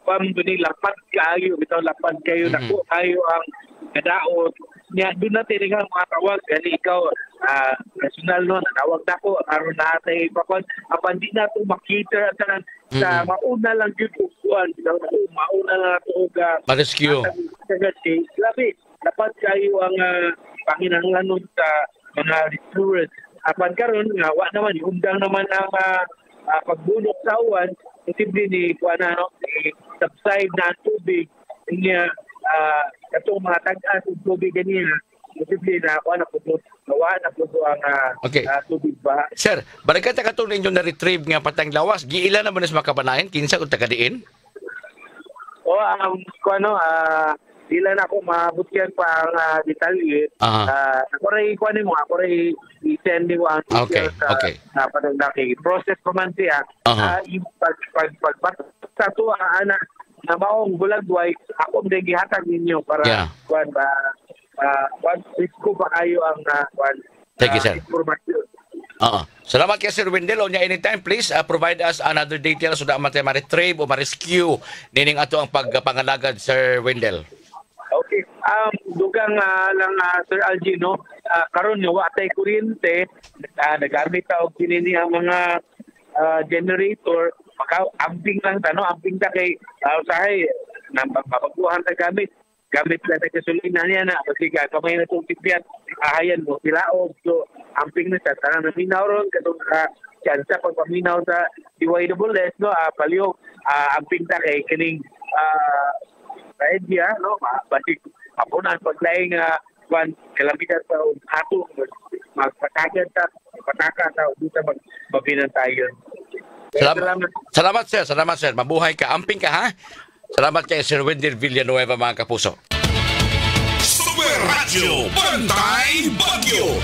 pamduni lapat kaayo bitaw lapat kayo nako kayo ang kadaot niya doon natin nga mga tawag gani ikaw national no natawag nako aron natay pakon apan di nato makita sa mauna lang gyud kuan mauna lang ato og rescue labi dapat kayo ang panginahanglanon sa mga rescuers apan karon nga wa naman undang naman ang pagbunok sa uwan posible ni kuana no subside na ang tubig niya katong mga tag-as ng tubig ganiya posible na kuana po nawa na po ang tubig ba. Sir, barangay katong ninyo na retrieve nga patang lawas giila naman sa makabanayan kinsa ug tagadiin? Kuano dila na ako mabutyan pa ang detalye. Ako rin kuan mo, ako rin i-send mo ang details sa padagdaki. Process pa man siya. Sa to anak na maong bulagway, ako din gihatag ninyo para kuan ba risko pa kayo ang Thank you, sir. informasyon. Salamat kay Sir Wendell. Onya anytime, please provide us another details so that ma-retrieve o ma-rescue nining ato ang pagpangalagad, Sir Wendell. Okay. Dugang lang Sir Algin, no? Karon nga watay kuryente, nagamit ta og kinini ang mga generator, amping lang ta, no? Amping ta kay usahay mapaguhan ta gamit lang ta gasolina niya na kasi kamay na itong tipyan ahayan mo silaog, so amping na sa tanang naminaw ron katong chance pagpaminaw sa DYWS, no? Palihog amping ta kay kining idea, no? Balik apunan paglaing kalamitan sa ato magpatagan ta pataka ta dito magbinantayon. Salamat sir. Mabuhay ka. Amping ka, ha? Salamat kay Sir Wendell Villanueva, mga kapuso. Super Radio Bantay Bagyo.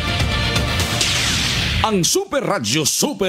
Ang Super Radio Super